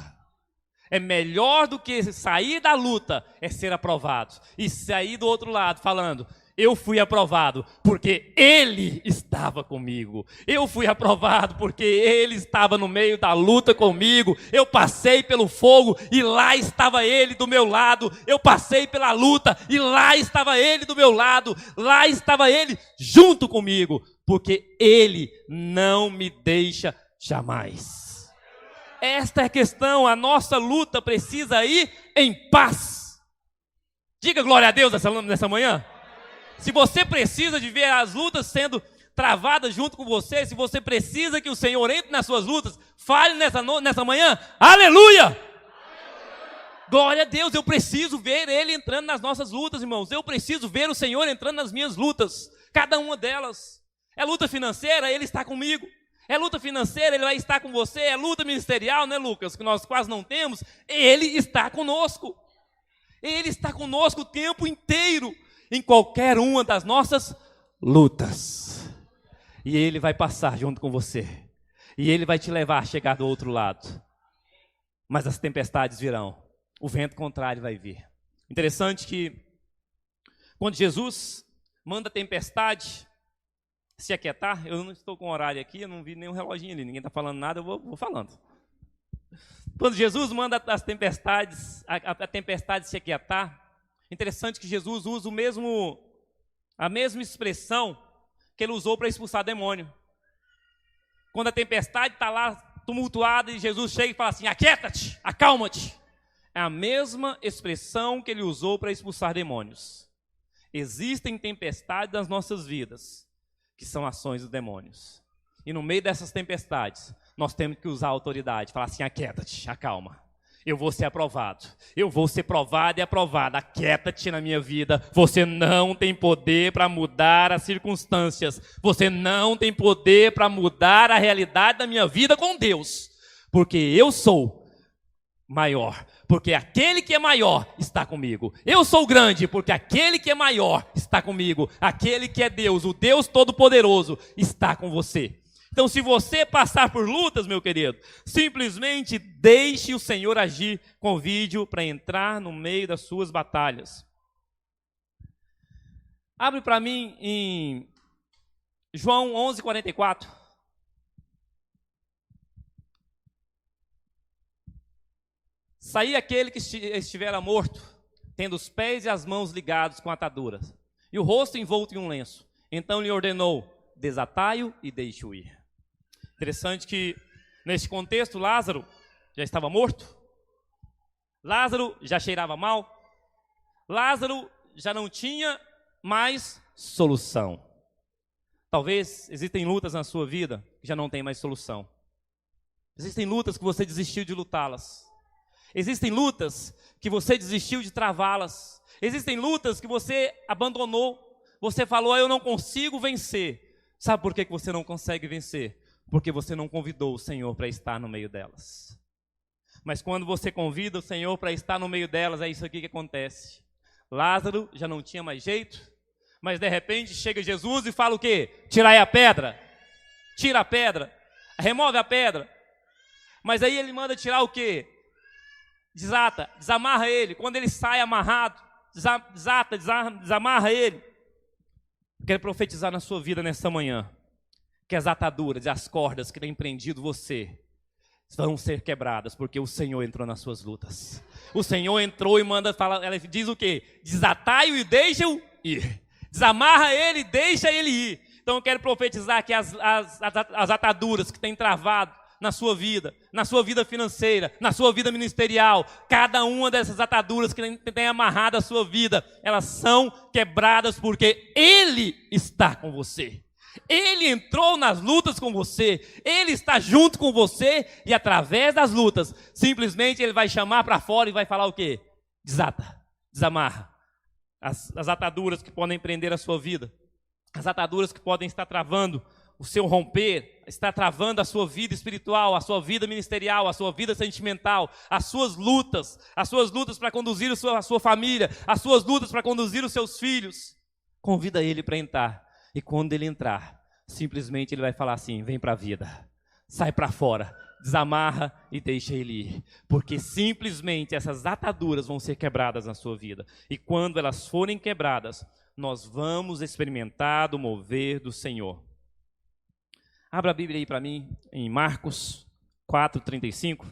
É melhor do que sair da luta, é ser aprovado. E sair do outro lado falando: eu fui aprovado porque Ele estava comigo. Eu fui aprovado porque Ele estava no meio da luta comigo. Eu passei pelo fogo e lá estava Ele do meu lado. Eu passei pela luta e lá estava Ele do meu lado. Lá estava Ele junto comigo, porque Ele não me deixa jamais. Esta é a questão, a nossa luta precisa ir em paz. Diga glória a Deus nessa manhã. Se você precisa de ver as lutas sendo travadas junto com você, se você precisa que o Senhor entre nas suas lutas, fale nessa manhã: aleluia! Glória a Deus, eu preciso ver Ele entrando nas nossas lutas, irmãos. Eu preciso ver o Senhor entrando nas minhas lutas, cada uma delas. É luta financeira, Ele está comigo. É luta financeira, Ele vai estar com você. É luta ministerial, né, Lucas, que nós quase não temos. Ele está conosco. Ele está conosco o tempo inteiro, em qualquer uma das nossas lutas. E Ele vai passar junto com você. E Ele vai te levar a chegar do outro lado. Mas as tempestades virão. O vento contrário vai vir. Interessante que quando Jesus manda a tempestade se aquietar, eu não estou com horário aqui, eu não vi nenhum reloginho ali, ninguém está falando nada, eu vou falando. Quando Jesus manda as tempestades, a tempestade se aquietar, interessante que Jesus usa a mesma expressão que Ele usou para expulsar demônio. Quando a tempestade está lá tumultuada e Jesus chega e fala assim: aquieta-te, acalma-te. É a mesma expressão que Ele usou para expulsar demônios. Existem tempestades nas nossas vidas que são ações dos demônios. E no meio dessas tempestades, nós temos que usar a autoridade, falar assim: aquieta-te, acalma. Eu vou ser aprovado. Eu vou ser provado e aprovado. Aquieta-te na minha vida. Você não tem poder para mudar as circunstâncias. Você não tem poder para mudar a realidade da minha vida com Deus. Porque eu sou maior. Porque aquele que é maior está comigo. Eu sou grande porque aquele que é maior está comigo. Aquele que é Deus, o Deus Todo-Poderoso, está com você. Então, se você passar por lutas, meu querido, simplesmente deixe o Senhor agir. Convide-o para entrar no meio das suas batalhas. Abre para mim em João 11:44. Saía aquele que estivera morto, tendo os pés e as mãos ligados com ataduras, e o rosto envolto em um lenço. Então lhe ordenou: desatai-o e deixe-o ir. Interessante que, neste contexto, Lázaro já estava morto. Lázaro já cheirava mal. Lázaro já não tinha mais solução. Talvez existem lutas na sua vida que já não tem mais solução. Existem lutas que você desistiu de lutá-las. Existem lutas que você desistiu de travá-las. Existem lutas que você abandonou. Você falou: eu não consigo vencer. Sabe por que você não consegue vencer? Porque você não convidou o Senhor para estar no meio delas. Mas quando você convida o Senhor para estar no meio delas, é isso aqui que acontece. Lázaro já não tinha mais jeito, mas de repente chega Jesus e fala o quê? Tirai a pedra. Tira a pedra. Remove a pedra. Mas aí ele manda tirar o quê? Desata, desamarra ele. Quando ele sai amarrado, desamarra ele. Quero profetizar na sua vida nessa manhã que as ataduras e as cordas que têm prendido você vão ser quebradas, porque o Senhor entrou nas suas lutas. O Senhor entrou e manda falar, ela diz o quê? Desatai-o e deixa-o ir. Desamarra ele e deixa ele ir. Então eu quero profetizar que as ataduras que têm travado na sua vida financeira, na sua vida ministerial, cada uma dessas ataduras que tem amarrado a sua vida, elas são quebradas porque Ele está com você. Ele entrou nas lutas com você, Ele está junto com você e através das lutas, simplesmente Ele vai chamar para fora e vai falar o quê? Desata, desamarra as ataduras que podem prender a sua vida, as ataduras que podem estar travando o seu romper, está travando a sua vida espiritual, a sua vida ministerial, a sua vida sentimental, as suas lutas para conduzir a sua família, as suas lutas para conduzir os seus filhos. Convida ele para entrar. E quando ele entrar, simplesmente ele vai falar assim: vem para a vida, sai para fora, desamarra e deixa ele ir. Porque simplesmente essas ataduras vão ser quebradas na sua vida. E quando elas forem quebradas, nós vamos experimentar o mover do Senhor. Abra a Bíblia aí para mim, em Marcos 4:35.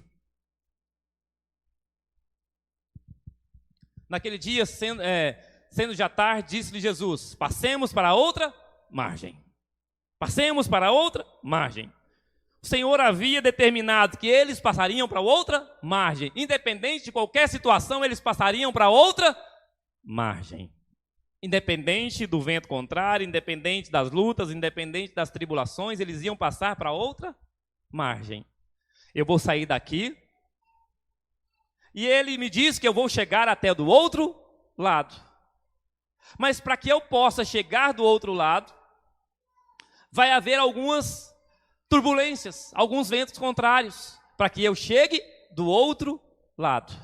Naquele dia, sendo já tarde, disse-lhe Jesus: passemos para outra margem. Passemos para outra margem. O Senhor havia determinado que eles passariam para outra margem. Independente de qualquer situação, eles passariam para outra margem. Independente do vento contrário, independente das lutas, independente das tribulações, eles iam passar para outra margem. Eu vou sair daqui e ele me diz que eu vou chegar até do outro lado. Mas para que eu possa chegar do outro lado, vai haver algumas turbulências, alguns ventos contrários, para que eu chegue do outro lado.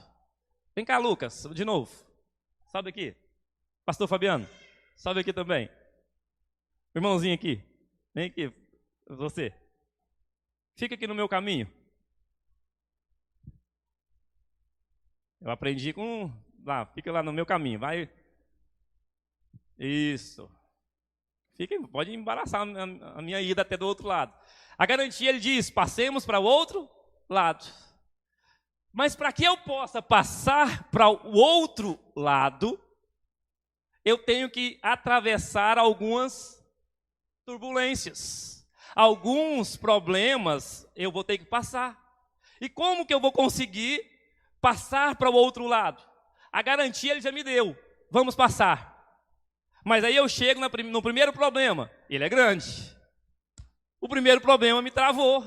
Vem cá, Lucas, de novo. Sobe aqui. Pastor Fabiano, sobe aqui também. Irmãozinho aqui, vem aqui, você. Fica aqui no meu caminho. Eu aprendi com... lá, fica lá no meu caminho, vai. Isso. Fica, pode embaraçar a minha ida até do outro lado. A garantia, ele diz, passemos para o outro lado. Mas para que eu possa passar para o outro lado, eu tenho que atravessar algumas turbulências. Alguns problemas eu vou ter que passar. E como que eu vou conseguir passar para o outro lado? A garantia ele já me deu. Vamos passar. Mas aí eu chego no primeiro problema. Ele é grande. O primeiro problema me travou.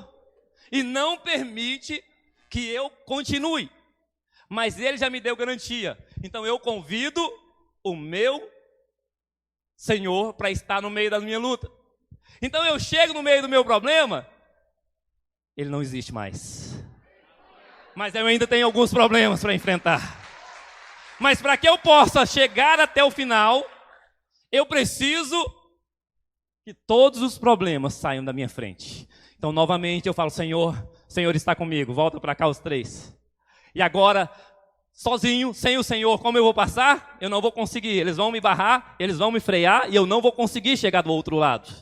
E não permite que eu continue. mas Ele já me deu garantia. Então eu convido o meu Senhor para estar no meio da minha luta. Então eu chego no meio do meu problema, ele não existe mais. Mas eu ainda tenho alguns problemas para enfrentar. Mas para que eu possa chegar até o final, eu preciso que todos os problemas saiam da minha frente. Então novamente eu falo, Senhor está comigo, volta para cá os três. E agora, sozinho, sem o Senhor, como eu vou passar? Eu não vou conseguir, eles vão me barrar, eles vão me frear e eu não vou conseguir chegar do outro lado.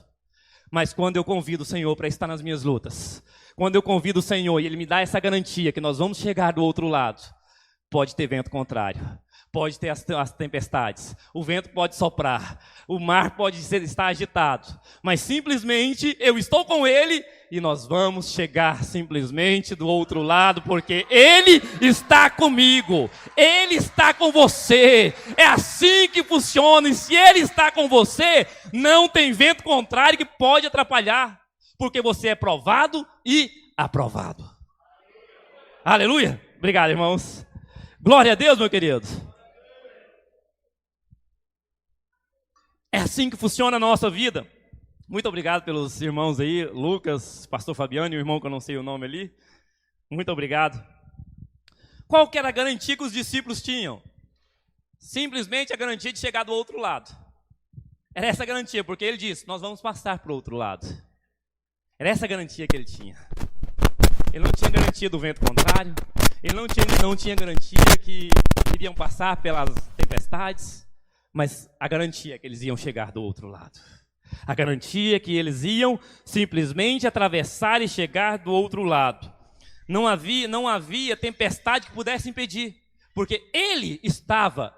Mas quando eu convido o Senhor para estar nas minhas lutas, quando eu convido o Senhor e Ele me dá essa garantia que nós vamos chegar do outro lado, pode ter vento contrário, pode ter as tempestades, o vento pode soprar, o mar pode estar agitado, mas simplesmente eu estou com Ele e nós vamos chegar simplesmente do outro lado, porque Ele está comigo, Ele está com você, é assim que funciona, e se Ele está com você, não tem vento contrário que pode atrapalhar, porque você é provado e aprovado. Aleluia! Obrigado, irmãos. Glória a Deus, meu querido. É assim que funciona a nossa vida. Muito obrigado pelos irmãos aí, Lucas, pastor Fabiano e o irmão que eu não sei o nome ali. Muito obrigado. Qual que era a garantia que os discípulos tinham? Simplesmente a garantia de chegar do outro lado. Era essa a garantia, porque ele disse, nós vamos passar para o outro lado. Era essa a garantia que ele tinha. Ele não tinha garantia do vento contrário, ele não tinha garantia que iriam passar pelas tempestades, mas a garantia é que eles iam chegar do outro lado. A garantia é que eles iam simplesmente atravessar e chegar do outro lado. Não havia tempestade que pudesse impedir, porque Ele estava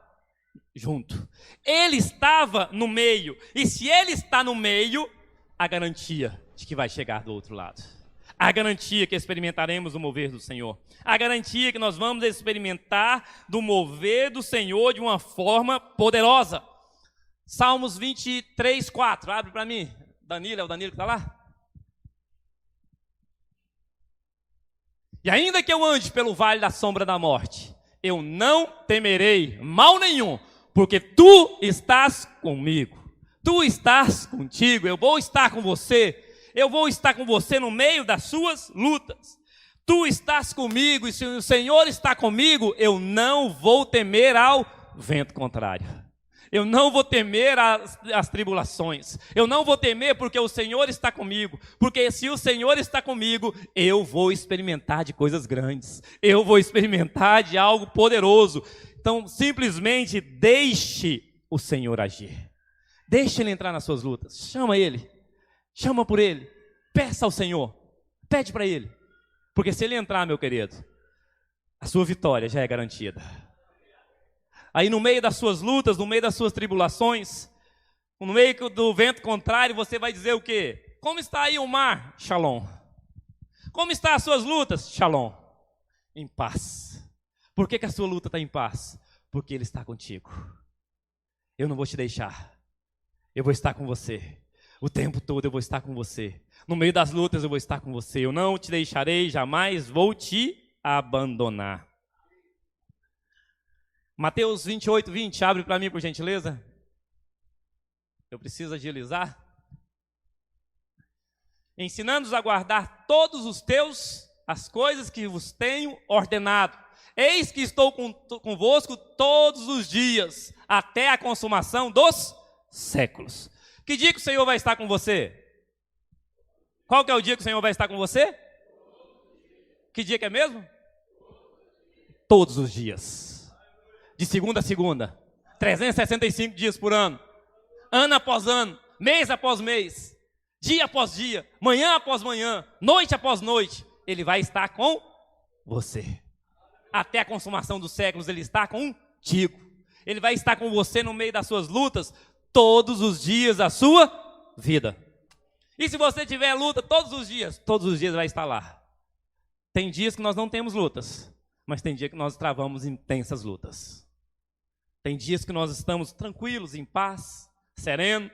junto. Ele estava no meio. E se Ele está no meio, a garantia de que vai chegar do outro lado. A garantia que experimentaremos o mover do Senhor. A garantia que nós vamos experimentar do mover do Senhor de uma forma poderosa. Salmos 23, 4. Abre para mim. Danilo, é o Danilo que está lá? E ainda que eu ande pelo vale da sombra da morte, eu não temerei mal nenhum, porque tu estás comigo. Tu estás contigo, eu vou estar com você. Eu vou estar com você no meio das suas lutas. Tu estás comigo, e se o Senhor está comigo, eu não vou temer ao vento contrário. Eu não vou temer as tribulações. Eu não vou temer porque o Senhor está comigo. Porque se o Senhor está comigo, eu vou experimentar de coisas grandes. Eu vou experimentar de algo poderoso. Então, simplesmente deixe o Senhor agir. Deixe Ele entrar nas suas lutas. Chama Ele. Chama por Ele. Peça ao Senhor. Pede para Ele. Porque se Ele entrar, meu querido, a sua vitória já é garantida. Aí no meio das suas lutas, no meio das suas tribulações, no meio do vento contrário, você vai dizer o quê? Como está aí o mar? Shalom. Como estão as suas lutas? Shalom. Em paz. Por que a sua luta está em paz? Porque Ele está contigo. Eu não vou te deixar. Eu vou estar com você. O tempo todo eu vou estar com você. No meio das lutas eu vou estar com você. Eu não te deixarei, jamais vou te abandonar. Mateus 28, 20, abre para mim, por gentileza. Eu preciso agilizar. Ensinando-os a guardar todos os teus, as coisas que vos tenho ordenado. Eis que estou convosco todos os dias, até a consumação dos séculos. Que dia que o Senhor vai estar com você? Qual que é o dia que o Senhor vai estar com você? Que dia que é mesmo? Todos os dias. De segunda a segunda, 365 dias por ano, ano após ano, mês após mês, dia após dia, manhã após manhã, noite após noite, Ele vai estar com você. Até a consumação dos séculos, Ele está contigo. Ele vai estar com você no meio das suas lutas, todos os dias da sua vida. E se você tiver luta todos os dias vai estar lá. Tem dias que nós não temos lutas, mas tem dia que nós travamos intensas lutas. Tem dias que nós estamos tranquilos, em paz, sereno,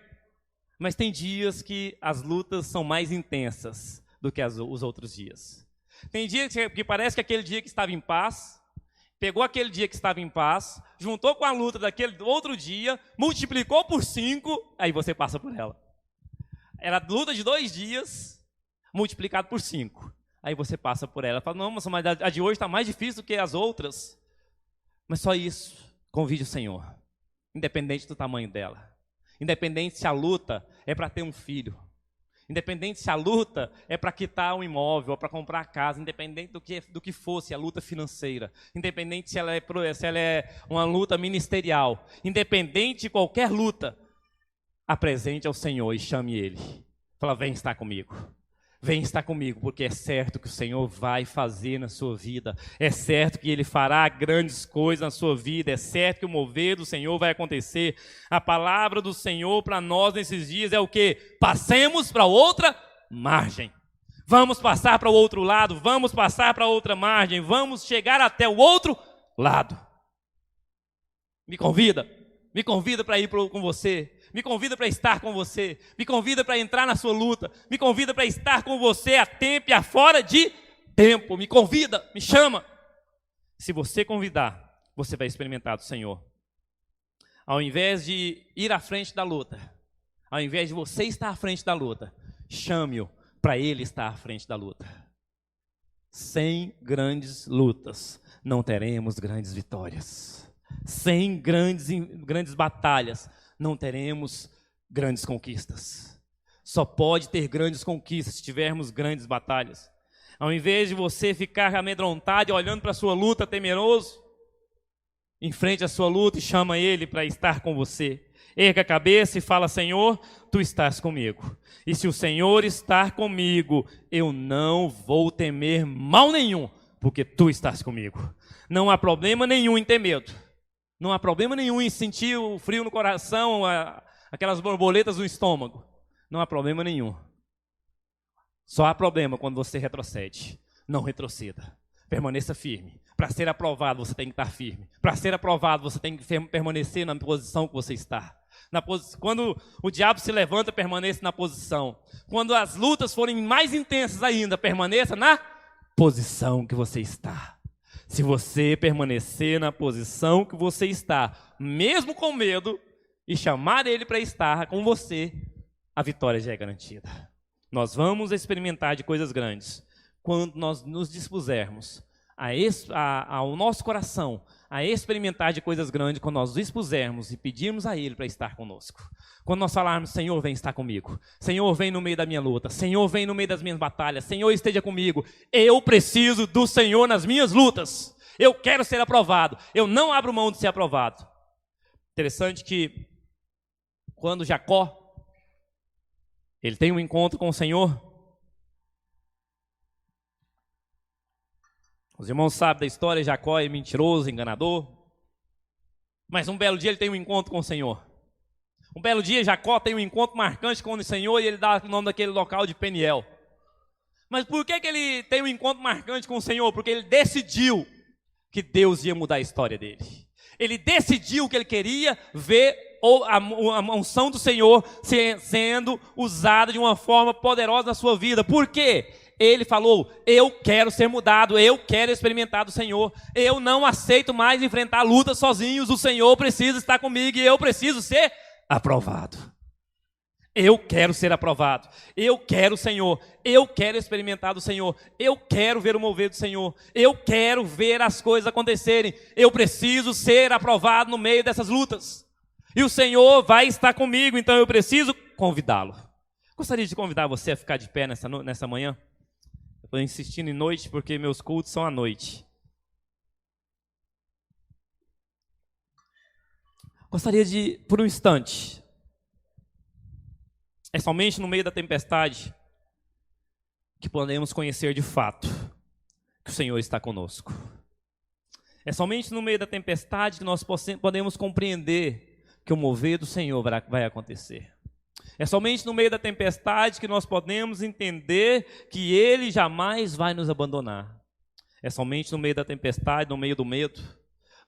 mas tem dias que as lutas são mais intensas do que os outros dias. Tem dias que parece que aquele dia que estava em paz, Pegou aquele dia que estava em paz, juntou com a luta daquele outro dia, multiplicou por 5, aí você passa por ela. Era a luta de 2 dias, multiplicado por 5. Aí você passa por ela. Fala, não, mas a de hoje está mais difícil do que as outras. Mas só isso, convide o Senhor. Independente do tamanho dela. Independente se a luta é para ter um filho. Independente se a luta é para quitar um imóvel, ou para comprar a casa, independente do que fosse a luta financeira, independente se ela é uma luta ministerial, independente de qualquer luta, apresente ao Senhor e chame Ele. Fala, vem estar comigo. Vem estar comigo, porque é certo que o Senhor vai fazer na sua vida. É certo que Ele fará grandes coisas na sua vida. É certo que o mover do Senhor vai acontecer. A palavra do Senhor para nós nesses dias é o quê? Passemos para outra margem. Vamos passar para o outro lado. Vamos passar para outra margem. Vamos chegar até o outro lado. Me convida para ir com você. Me convida para estar com você. Me convida para entrar na sua luta. Me convida para estar com você a tempo e a fora de tempo. Me convida, me chama. Se você convidar, você vai experimentar do Senhor. Ao invés de ir à frente da luta, ao invés de você estar à frente da luta, chame-o para ele estar à frente da luta. Sem grandes lutas, não teremos grandes vitórias. Sem grandes batalhas, não teremos grandes conquistas. Só pode ter grandes conquistas se tivermos grandes batalhas. Ao invés de você ficar amedrontado e olhando para a sua luta temeroso, enfrente a sua luta e chama Ele para estar com você. Erga a cabeça e fala, Senhor, Tu estás comigo. E se o Senhor estar comigo, eu não vou temer mal nenhum, porque Tu estás comigo. Não há problema nenhum em ter medo. Não há problema nenhum em sentir o frio no coração, aquelas borboletas no estômago. Não há problema nenhum. Só há problema quando você retrocede. Não retroceda. Permaneça firme. Para ser aprovado, você tem que estar firme. Para ser aprovado, você tem que permanecer na posição que você está. Quando o diabo se levanta, permaneça na posição. Quando as lutas forem mais intensas ainda, permaneça na posição que você está. Se você permanecer na posição que você está, mesmo com medo, e chamar Ele para estar com você, a vitória já é garantida. Nós vamos experimentar de coisas grandes quando nós nos dispusermos ao nosso coração a experimentar de coisas grandes, quando nós nos dispusermos e pedirmos a Ele para estar conosco. Quando nós falarmos, Senhor, vem estar comigo. Senhor, vem no meio da minha luta. Senhor, vem no meio das minhas batalhas. Senhor, esteja comigo. Eu preciso do Senhor nas minhas lutas. Eu quero ser aprovado. Eu não abro mão de ser aprovado. Interessante que quando Jacó, ele tem um encontro com o Senhor. Os irmãos sabem da história, Jacó é mentiroso, enganador. Mas um belo dia ele tem um encontro com o Senhor. Um belo dia Jacó tem um encontro marcante com o Senhor e ele dá o nome daquele local de Peniel. Mas por que ele tem um encontro marcante com o Senhor? Porque ele decidiu que Deus ia mudar a história dele. Ele decidiu que ele queria ver a unção do Senhor sendo usada de uma forma poderosa na sua vida. Por quê? Ele falou, eu quero ser mudado, eu quero experimentar do Senhor. Eu não aceito mais enfrentar lutas sozinhos, o Senhor precisa estar comigo e eu preciso ser aprovado. Eu quero ser aprovado, eu quero o Senhor, eu quero experimentar do Senhor, eu quero ver o mover do Senhor, eu quero ver as coisas acontecerem, eu preciso ser aprovado no meio dessas lutas. E o Senhor vai estar comigo, então eu preciso convidá-lo. Gostaria de convidar você a ficar de pé nessa manhã. Estou insistindo em noite porque meus cultos são à noite. Gostaria de, por um instante, é somente no meio da tempestade que podemos conhecer de fato que o Senhor está conosco. É somente no meio da tempestade que nós podemos compreender que o mover do Senhor vai acontecer. É somente no meio da tempestade que nós podemos entender que Ele jamais vai nos abandonar. É somente no meio da tempestade, no meio do medo,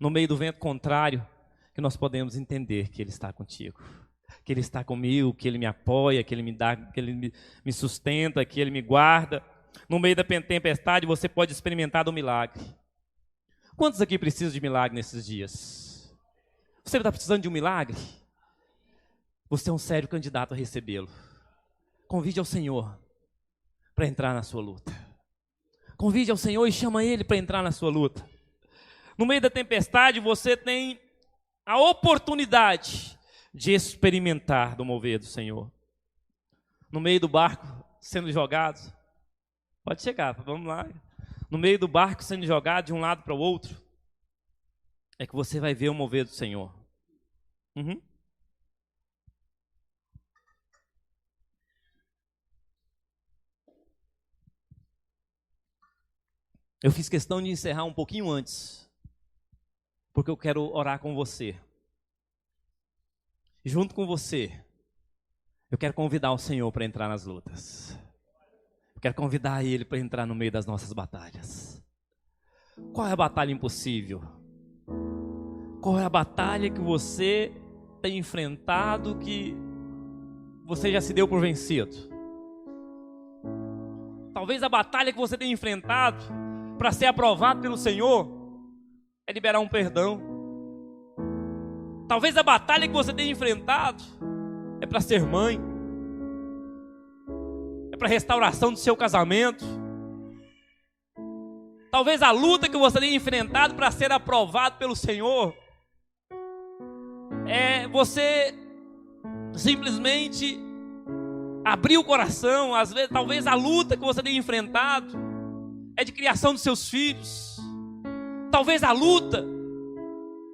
no meio do vento contrário, que nós podemos entender que Ele está contigo. Que Ele está comigo, que Ele me apoia, que Ele me dá, que Ele me sustenta, que Ele me guarda. No meio da tempestade você pode experimentar do milagre. Quantos aqui precisam de milagre nesses dias? Você está precisando de um milagre? Você é um sério candidato a recebê-lo. Convide ao Senhor para entrar na sua luta. Convide ao Senhor e chama Ele para entrar na sua luta. No meio da tempestade, você tem a oportunidade de experimentar do mover do Senhor. No meio do barco sendo jogado, pode chegar, vamos lá. No meio do barco sendo jogado de um lado para o outro, é que você vai ver o mover do Senhor. Eu fiz questão de encerrar um pouquinho antes, porque eu quero orar com você. Junto com você, eu quero convidar o Senhor para entrar nas lutas. Eu quero convidar Ele para entrar no meio das nossas batalhas. Qual é a batalha impossível? Qual é a batalha que você tem enfrentado que você já se deu por vencido? Talvez a batalha que você tem enfrentado para ser aprovado pelo Senhor é liberar um perdão. Talvez a batalha que você tem enfrentado é para ser mãe, é para restauração do seu casamento. Talvez a luta que você tem enfrentado para ser aprovado pelo Senhor é você simplesmente abrir o coração. Às vezes, talvez a luta que você tem enfrentado é de criação dos seus filhos. Talvez a luta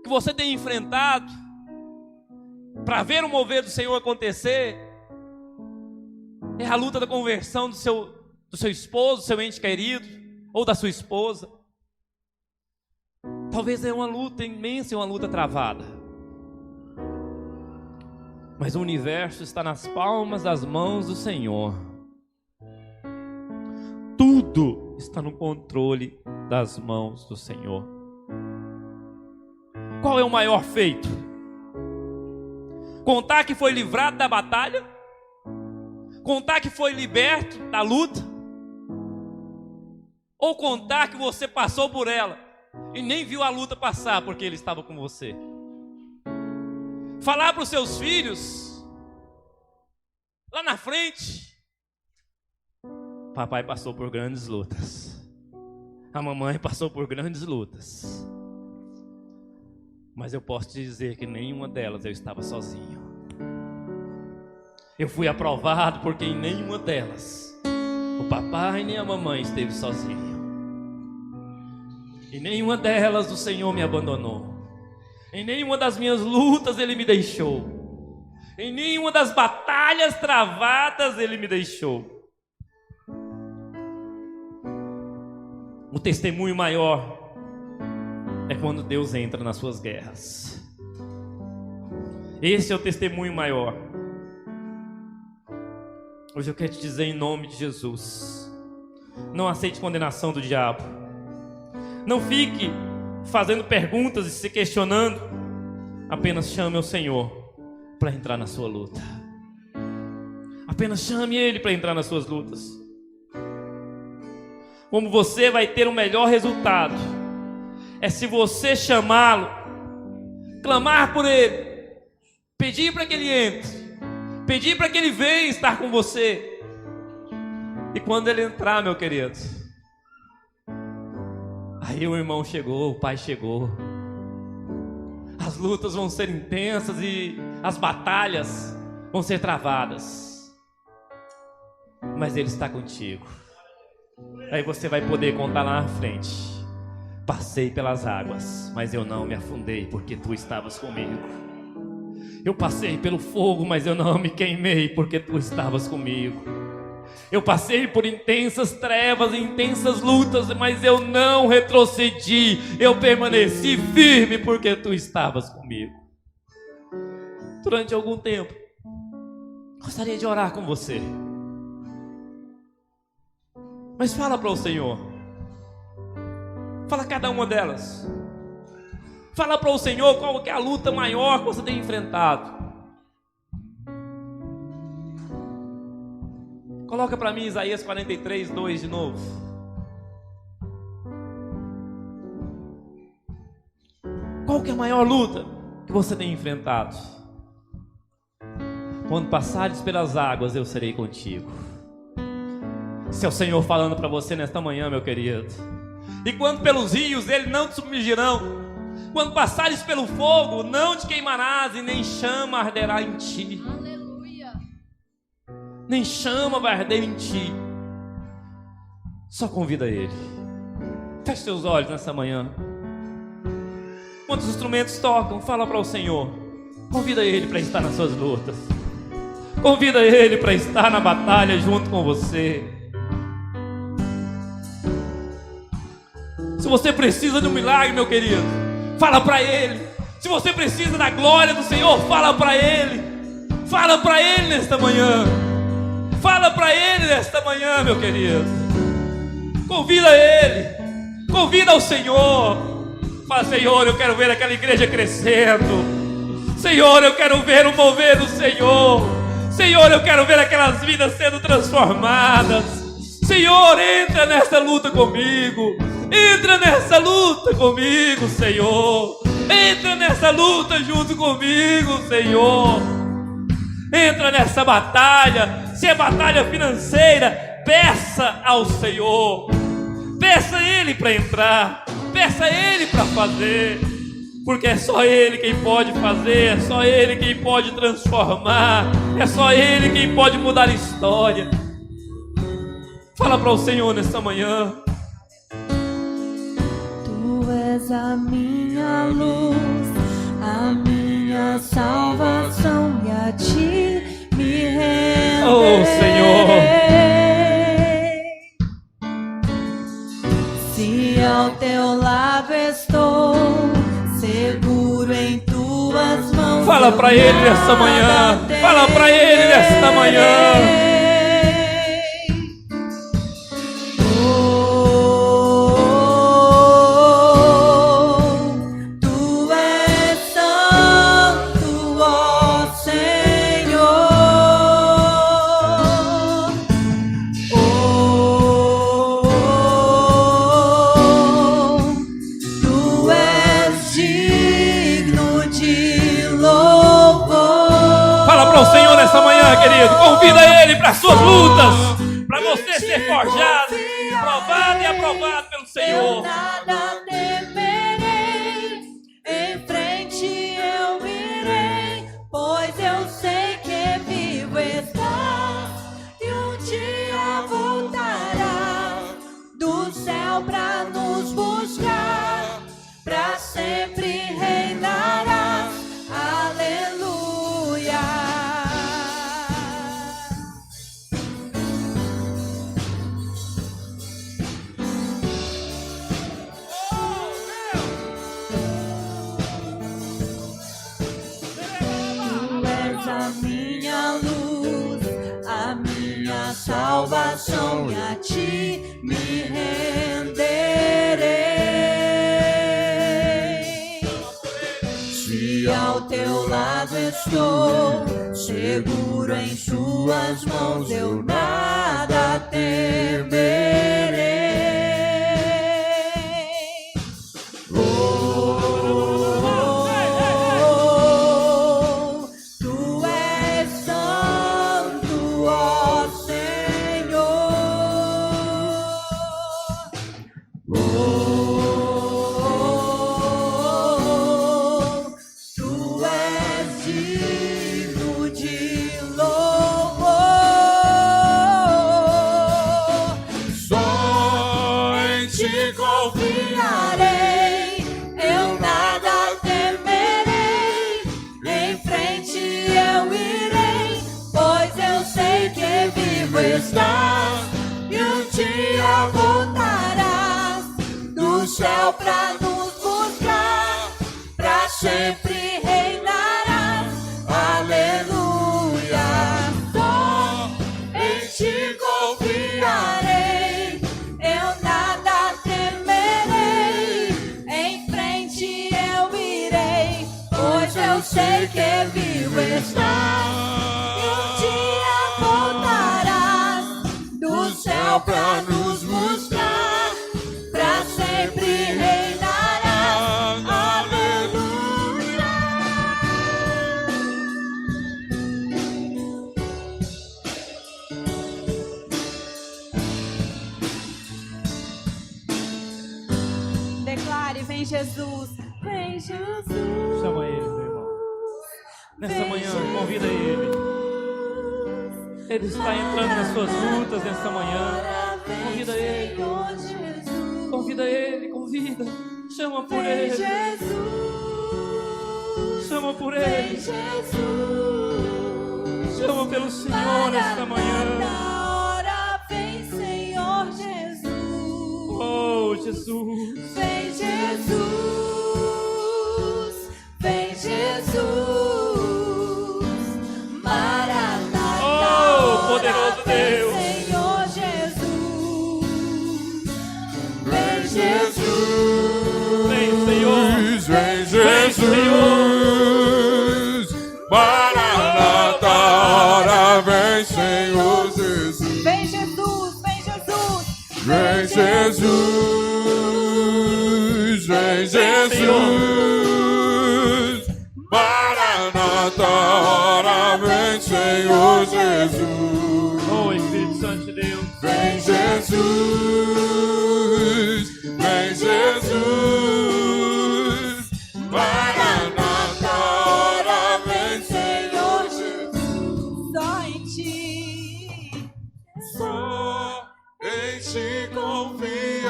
que você tem enfrentado para ver o mover do Senhor acontecer é a luta da conversão do seu esposo, do seu ente querido, ou da sua esposa. Talvez é uma luta imensa e uma luta travada. Mas o universo está nas palmas das mãos do Senhor. Tudo está no controle das mãos do Senhor. Qual é o maior feito? Contar que foi livrado da batalha? Contar que foi liberto da luta? Ou contar que você passou por ela e nem viu a luta passar porque Ele estava com você? Falar para os seus filhos lá na frente: papai passou por grandes lutas, a mamãe passou por grandes lutas, mas eu posso te dizer que nenhuma delas eu estava sozinho. Eu fui aprovado porque em nenhuma delas o papai nem a mamãe esteve sozinho. Em nenhuma delas o Senhor me abandonou. Em nenhuma das minhas lutas Ele me deixou. Em nenhuma das batalhas travadas Ele me deixou. O testemunho maior é quando Deus entra nas suas guerras. Esse é o testemunho maior. Hoje eu quero te dizer em nome de Jesus: não aceite condenação do diabo. Não fique fazendo perguntas e se questionando. Apenas chame ao Senhor para entrar na sua luta. Apenas chame Ele para entrar nas suas lutas. Como você vai ter o melhor resultado é se você chamá-lo, clamar por Ele, pedir para que Ele entre, pedir para que Ele venha estar com você. E quando Ele entrar, meu querido, aí o irmão chegou, o pai chegou. As lutas vão ser intensas e as batalhas vão ser travadas, mas Ele está contigo. Aí você vai poder contar lá na frente: passei pelas águas, mas eu não me afundei, porque Tu estavas comigo. Eu passei pelo fogo, mas eu não me queimei, porque Tu estavas comigo. Eu passei por intensas trevas, intensas lutas, mas eu não retrocedi. Eu permaneci firme, porque Tu estavas comigo. Durante algum tempo, gostaria de orar com você. Mas fala para o Senhor. Fala cada uma delas. Fala para o Senhor qual que é a luta maior que você tem enfrentado. Coloca para mim Isaías 43, 2 de novo. que é a maior luta que você tem enfrentado? Quando passares pelas águas, eu serei contigo. Esse é o Senhor falando para você nesta manhã, meu querido. E quando pelos rios, eles não te submergirão. Quando passares pelo fogo, não te queimarás, e nem chama arderá em ti. Aleluia. Nem chama vai arder em ti. Só convida Ele. Feche seus olhos nessa manhã. Quando os instrumentos tocam, fala para o Senhor. Convida Ele para estar nas suas lutas. Convida Ele para estar na batalha junto com você. Se você precisa de um milagre, meu querido, fala para Ele. Se você precisa da glória do Senhor, fala para Ele. Fala para Ele nesta manhã. Fala para Ele nesta manhã, meu querido. Convida Ele. Convida o Senhor. Fala: Senhor, eu quero ver aquela igreja crescendo. Senhor, eu quero ver o mover do Senhor. Senhor, eu quero ver aquelas vidas sendo transformadas. Senhor, entra nessa luta comigo. Entra nessa luta comigo, Senhor. Entra nessa luta junto comigo, Senhor. Entra nessa batalha. Se é batalha financeira, peça ao Senhor. Peça a Ele para entrar. Peça a Ele para fazer. Porque é só Ele quem pode fazer. É só Ele quem pode transformar. É só Ele quem pode mudar a história. Fala para o Senhor nesta manhã. Tu és a minha luz, a minha salvação, e a ti me renderei. Oh, Senhor. Se ao teu lado estou, seguro em tuas mãos. Fala para Ele nesta manhã. Fala para Ele nesta manhã. Querido, convida Ele para as suas lutas, para você ser forjado, provado e aprovado pelo Senhor. Eu nada temerei, em frente eu irei, pois eu sei que vivo está, e um dia voltará do céu para nos buscar, para sempre reinará. Aleluia. A minha luz, a minha salvação, e a ti me renderei. Se ao teu lado estou, seguro em suas mãos, eu nada temerei. Estás, e um dia voltarás do céu pra nos buscar, pra sempre reinarás. Aleluia. Só em ti confiarei, eu nada temerei, em frente eu irei, pois eu sei que vivo estás. Pra nos buscar, pra sempre reinarás. Aleluia. Vem Jesus, vem Jesus. Chama ele, meu irmão. Nessa manhã, convida ele. Ele está entrando nas suas lutas nessa manhã. Convida ele. Convida ele, convida. Chama por ele. Chama por ele. Chama pelo Senhor nesta manhã. Vem, Senhor Jesus. Oh, Jesus. Vem, Jesus. Vem, Jesus. Maranata. Oh, poderoso Deus. Senhor Jesus. Vem, Jesus. Vem, Senhor. Vem, Jesus. Maranata, ora vem, Senhor Jesus. Vem, Jesus. Vem, Jesus. Vem, Jesus. Vem, Jesus. Maranata, ora vem, Senhor Jesus. Oh, Espírito Santo de Deus. Vem, Jesus. Vem, Jesus. Maranata, ora vem, Senhor Jesus. Só em ti. Só em ti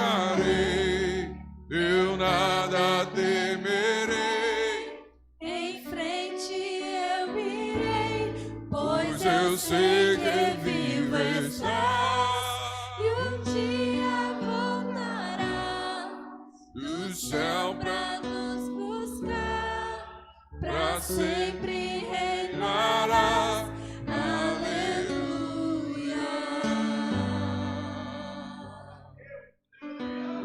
confiarei, eu nada temerei, Em frente eu irei, pois eu sei que vivo está. e um dia voltará Do céu pra nos buscar, pra sempre reinará. Aleluia.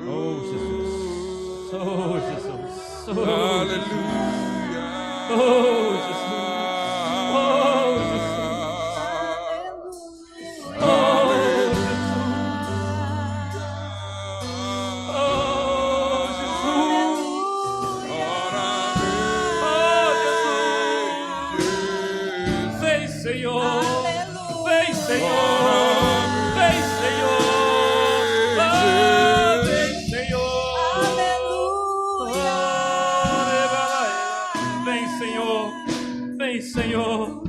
Oh, Jesus. Oh, Jesus. Oh, Aleluia. Oh, Jesus. Oh, Jesus. Oh, vem, Senhor. Vem, Senhor. Vem, Senhor. Ah, vem, Senhor. Vem, Senhor. Vem, Senhor.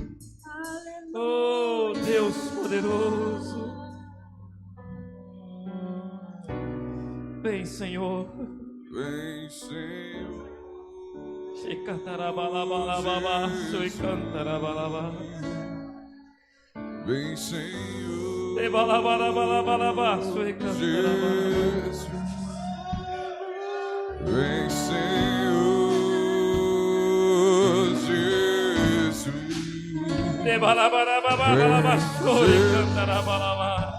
Oh, Deus poderoso. Vem, Senhor. Vem, Senhor. Shekatarabalaba, shekantarabalaba. Vem, Senhor. Ebalabalaba, shekantarabalaba. Jesus. Vem, Senhor Jesus. Ebalabalaba, shekantarabalaba.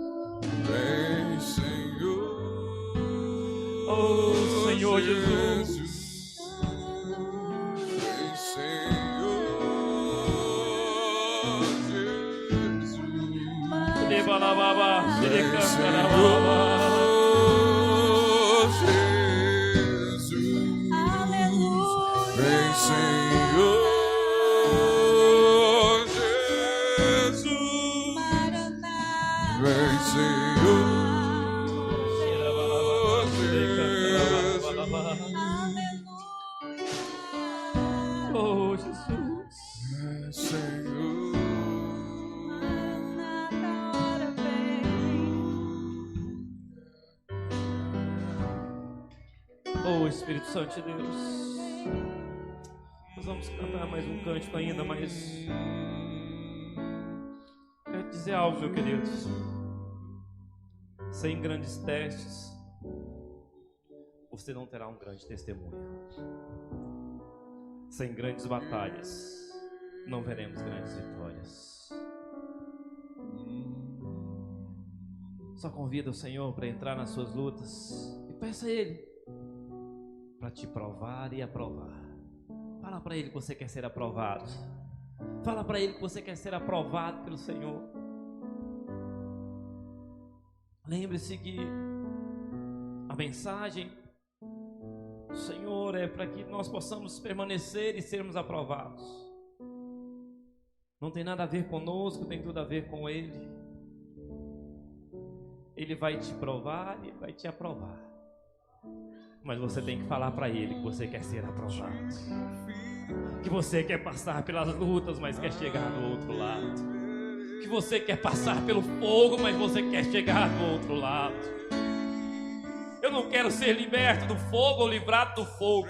Vem, Senhor. Oh, Senhor Jesus. Vem, Senhor Jesus. Ebalababa, Vem, shekantarabalaba. Senhor Jesus. Vem, Senhor Oh, Jesus. Vem, Senhor. Oh, Espírito Santo de Deus. Nós vamos cantar mais um cântico ainda, mas quero dizer algo, meu querido. Sem grandes testes, você não terá um grande testemunho. Sem grandes batalhas, não veremos grandes vitórias. Só convida o Senhor para entrar nas suas lutas e peça a Ele para te provar e aprovar. Fala para Ele que você quer ser aprovado. Fala para Ele que você quer ser aprovado pelo Senhor. Lembre-se que a mensagem do Senhor é para que nós possamos permanecer e sermos aprovados. Não tem nada a ver conosco, tem tudo a ver com Ele. Ele vai te provar e vai te aprovar. Mas você tem que falar para Ele que você quer ser aprovado, que você quer passar pelas lutas, mas quer chegar do outro lado, que você quer passar pelo fogo, mas você quer chegar do outro lado. Eu não quero ser liberto do fogo ou livrado do fogo.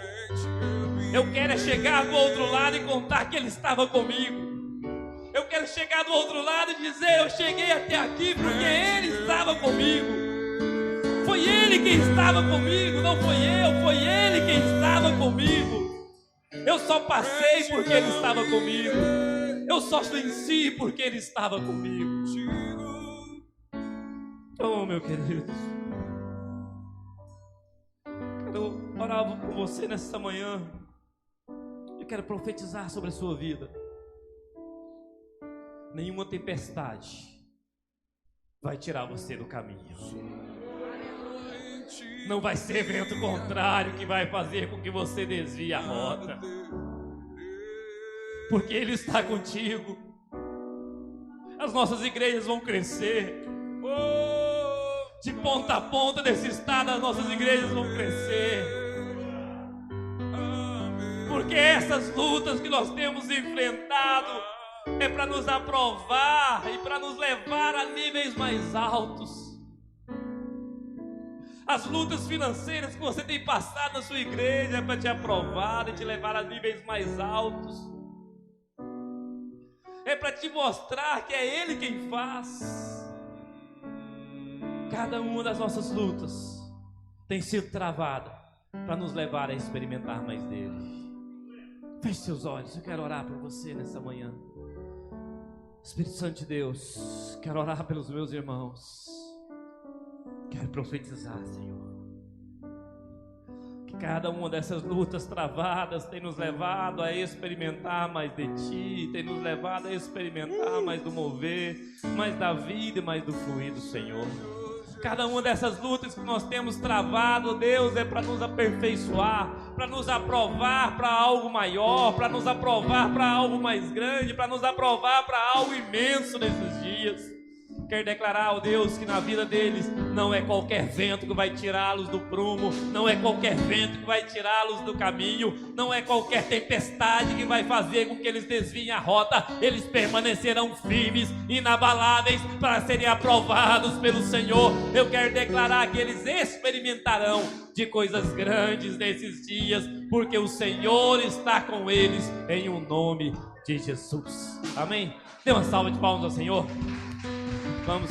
Eu quero é chegar do outro lado e contar que Ele estava comigo. Eu quero chegar do outro lado e dizer: eu cheguei até aqui porque Ele estava comigo. Foi Ele quem estava comigo, não foi eu, foi Ele quem estava comigo. Eu só passei porque Ele estava comigo. Eu só venci porque Ele estava comigo. Oh, meu querido, quero orar por você nessa manhã. Eu quero profetizar sobre a sua vida. Nenhuma tempestade vai tirar você do caminho. Não vai ser vento contrário que vai fazer com que você desvie a rota, porque Ele está contigo. As nossas igrejas vão crescer. De ponta a ponta desse estado, as nossas igrejas vão crescer, porque essas lutas que nós temos enfrentado é para nos aprovar e para nos levar a níveis mais altos. As lutas financeiras que você tem passado na sua igreja é para te aprovar e te levar a níveis mais altos. É para te mostrar que é Ele quem faz. Cada uma das nossas lutas tem sido travada para nos levar a experimentar mais dele. Feche seus olhos, eu quero orar por você nessa manhã. Espírito Santo de Deus, quero orar pelos meus irmãos. Quero profetizar, Senhor, que cada uma dessas lutas travadas tem nos levado a experimentar mais de Ti, tem nos levado a experimentar mais do mover, mais da vida e mais do fluir do Senhor. Cada uma dessas lutas que nós temos travado, Deus, é para nos aperfeiçoar, para nos aprovar para algo maior, para nos aprovar para algo mais grande, para nos aprovar para algo imenso nesses dias. Quero declarar ao Deus que na vida deles não é qualquer vento que vai tirá-los do prumo, não é qualquer vento que vai tirá-los do caminho, não é qualquer tempestade que vai fazer com que eles desviem a rota. Eles permanecerão firmes, inabaláveis, para serem aprovados pelo Senhor. Eu quero declarar que eles experimentarão de coisas grandes nesses dias, porque o Senhor está com eles, em o nome de Jesus. Amém? Dê uma salva de palmas ao Senhor. Vamos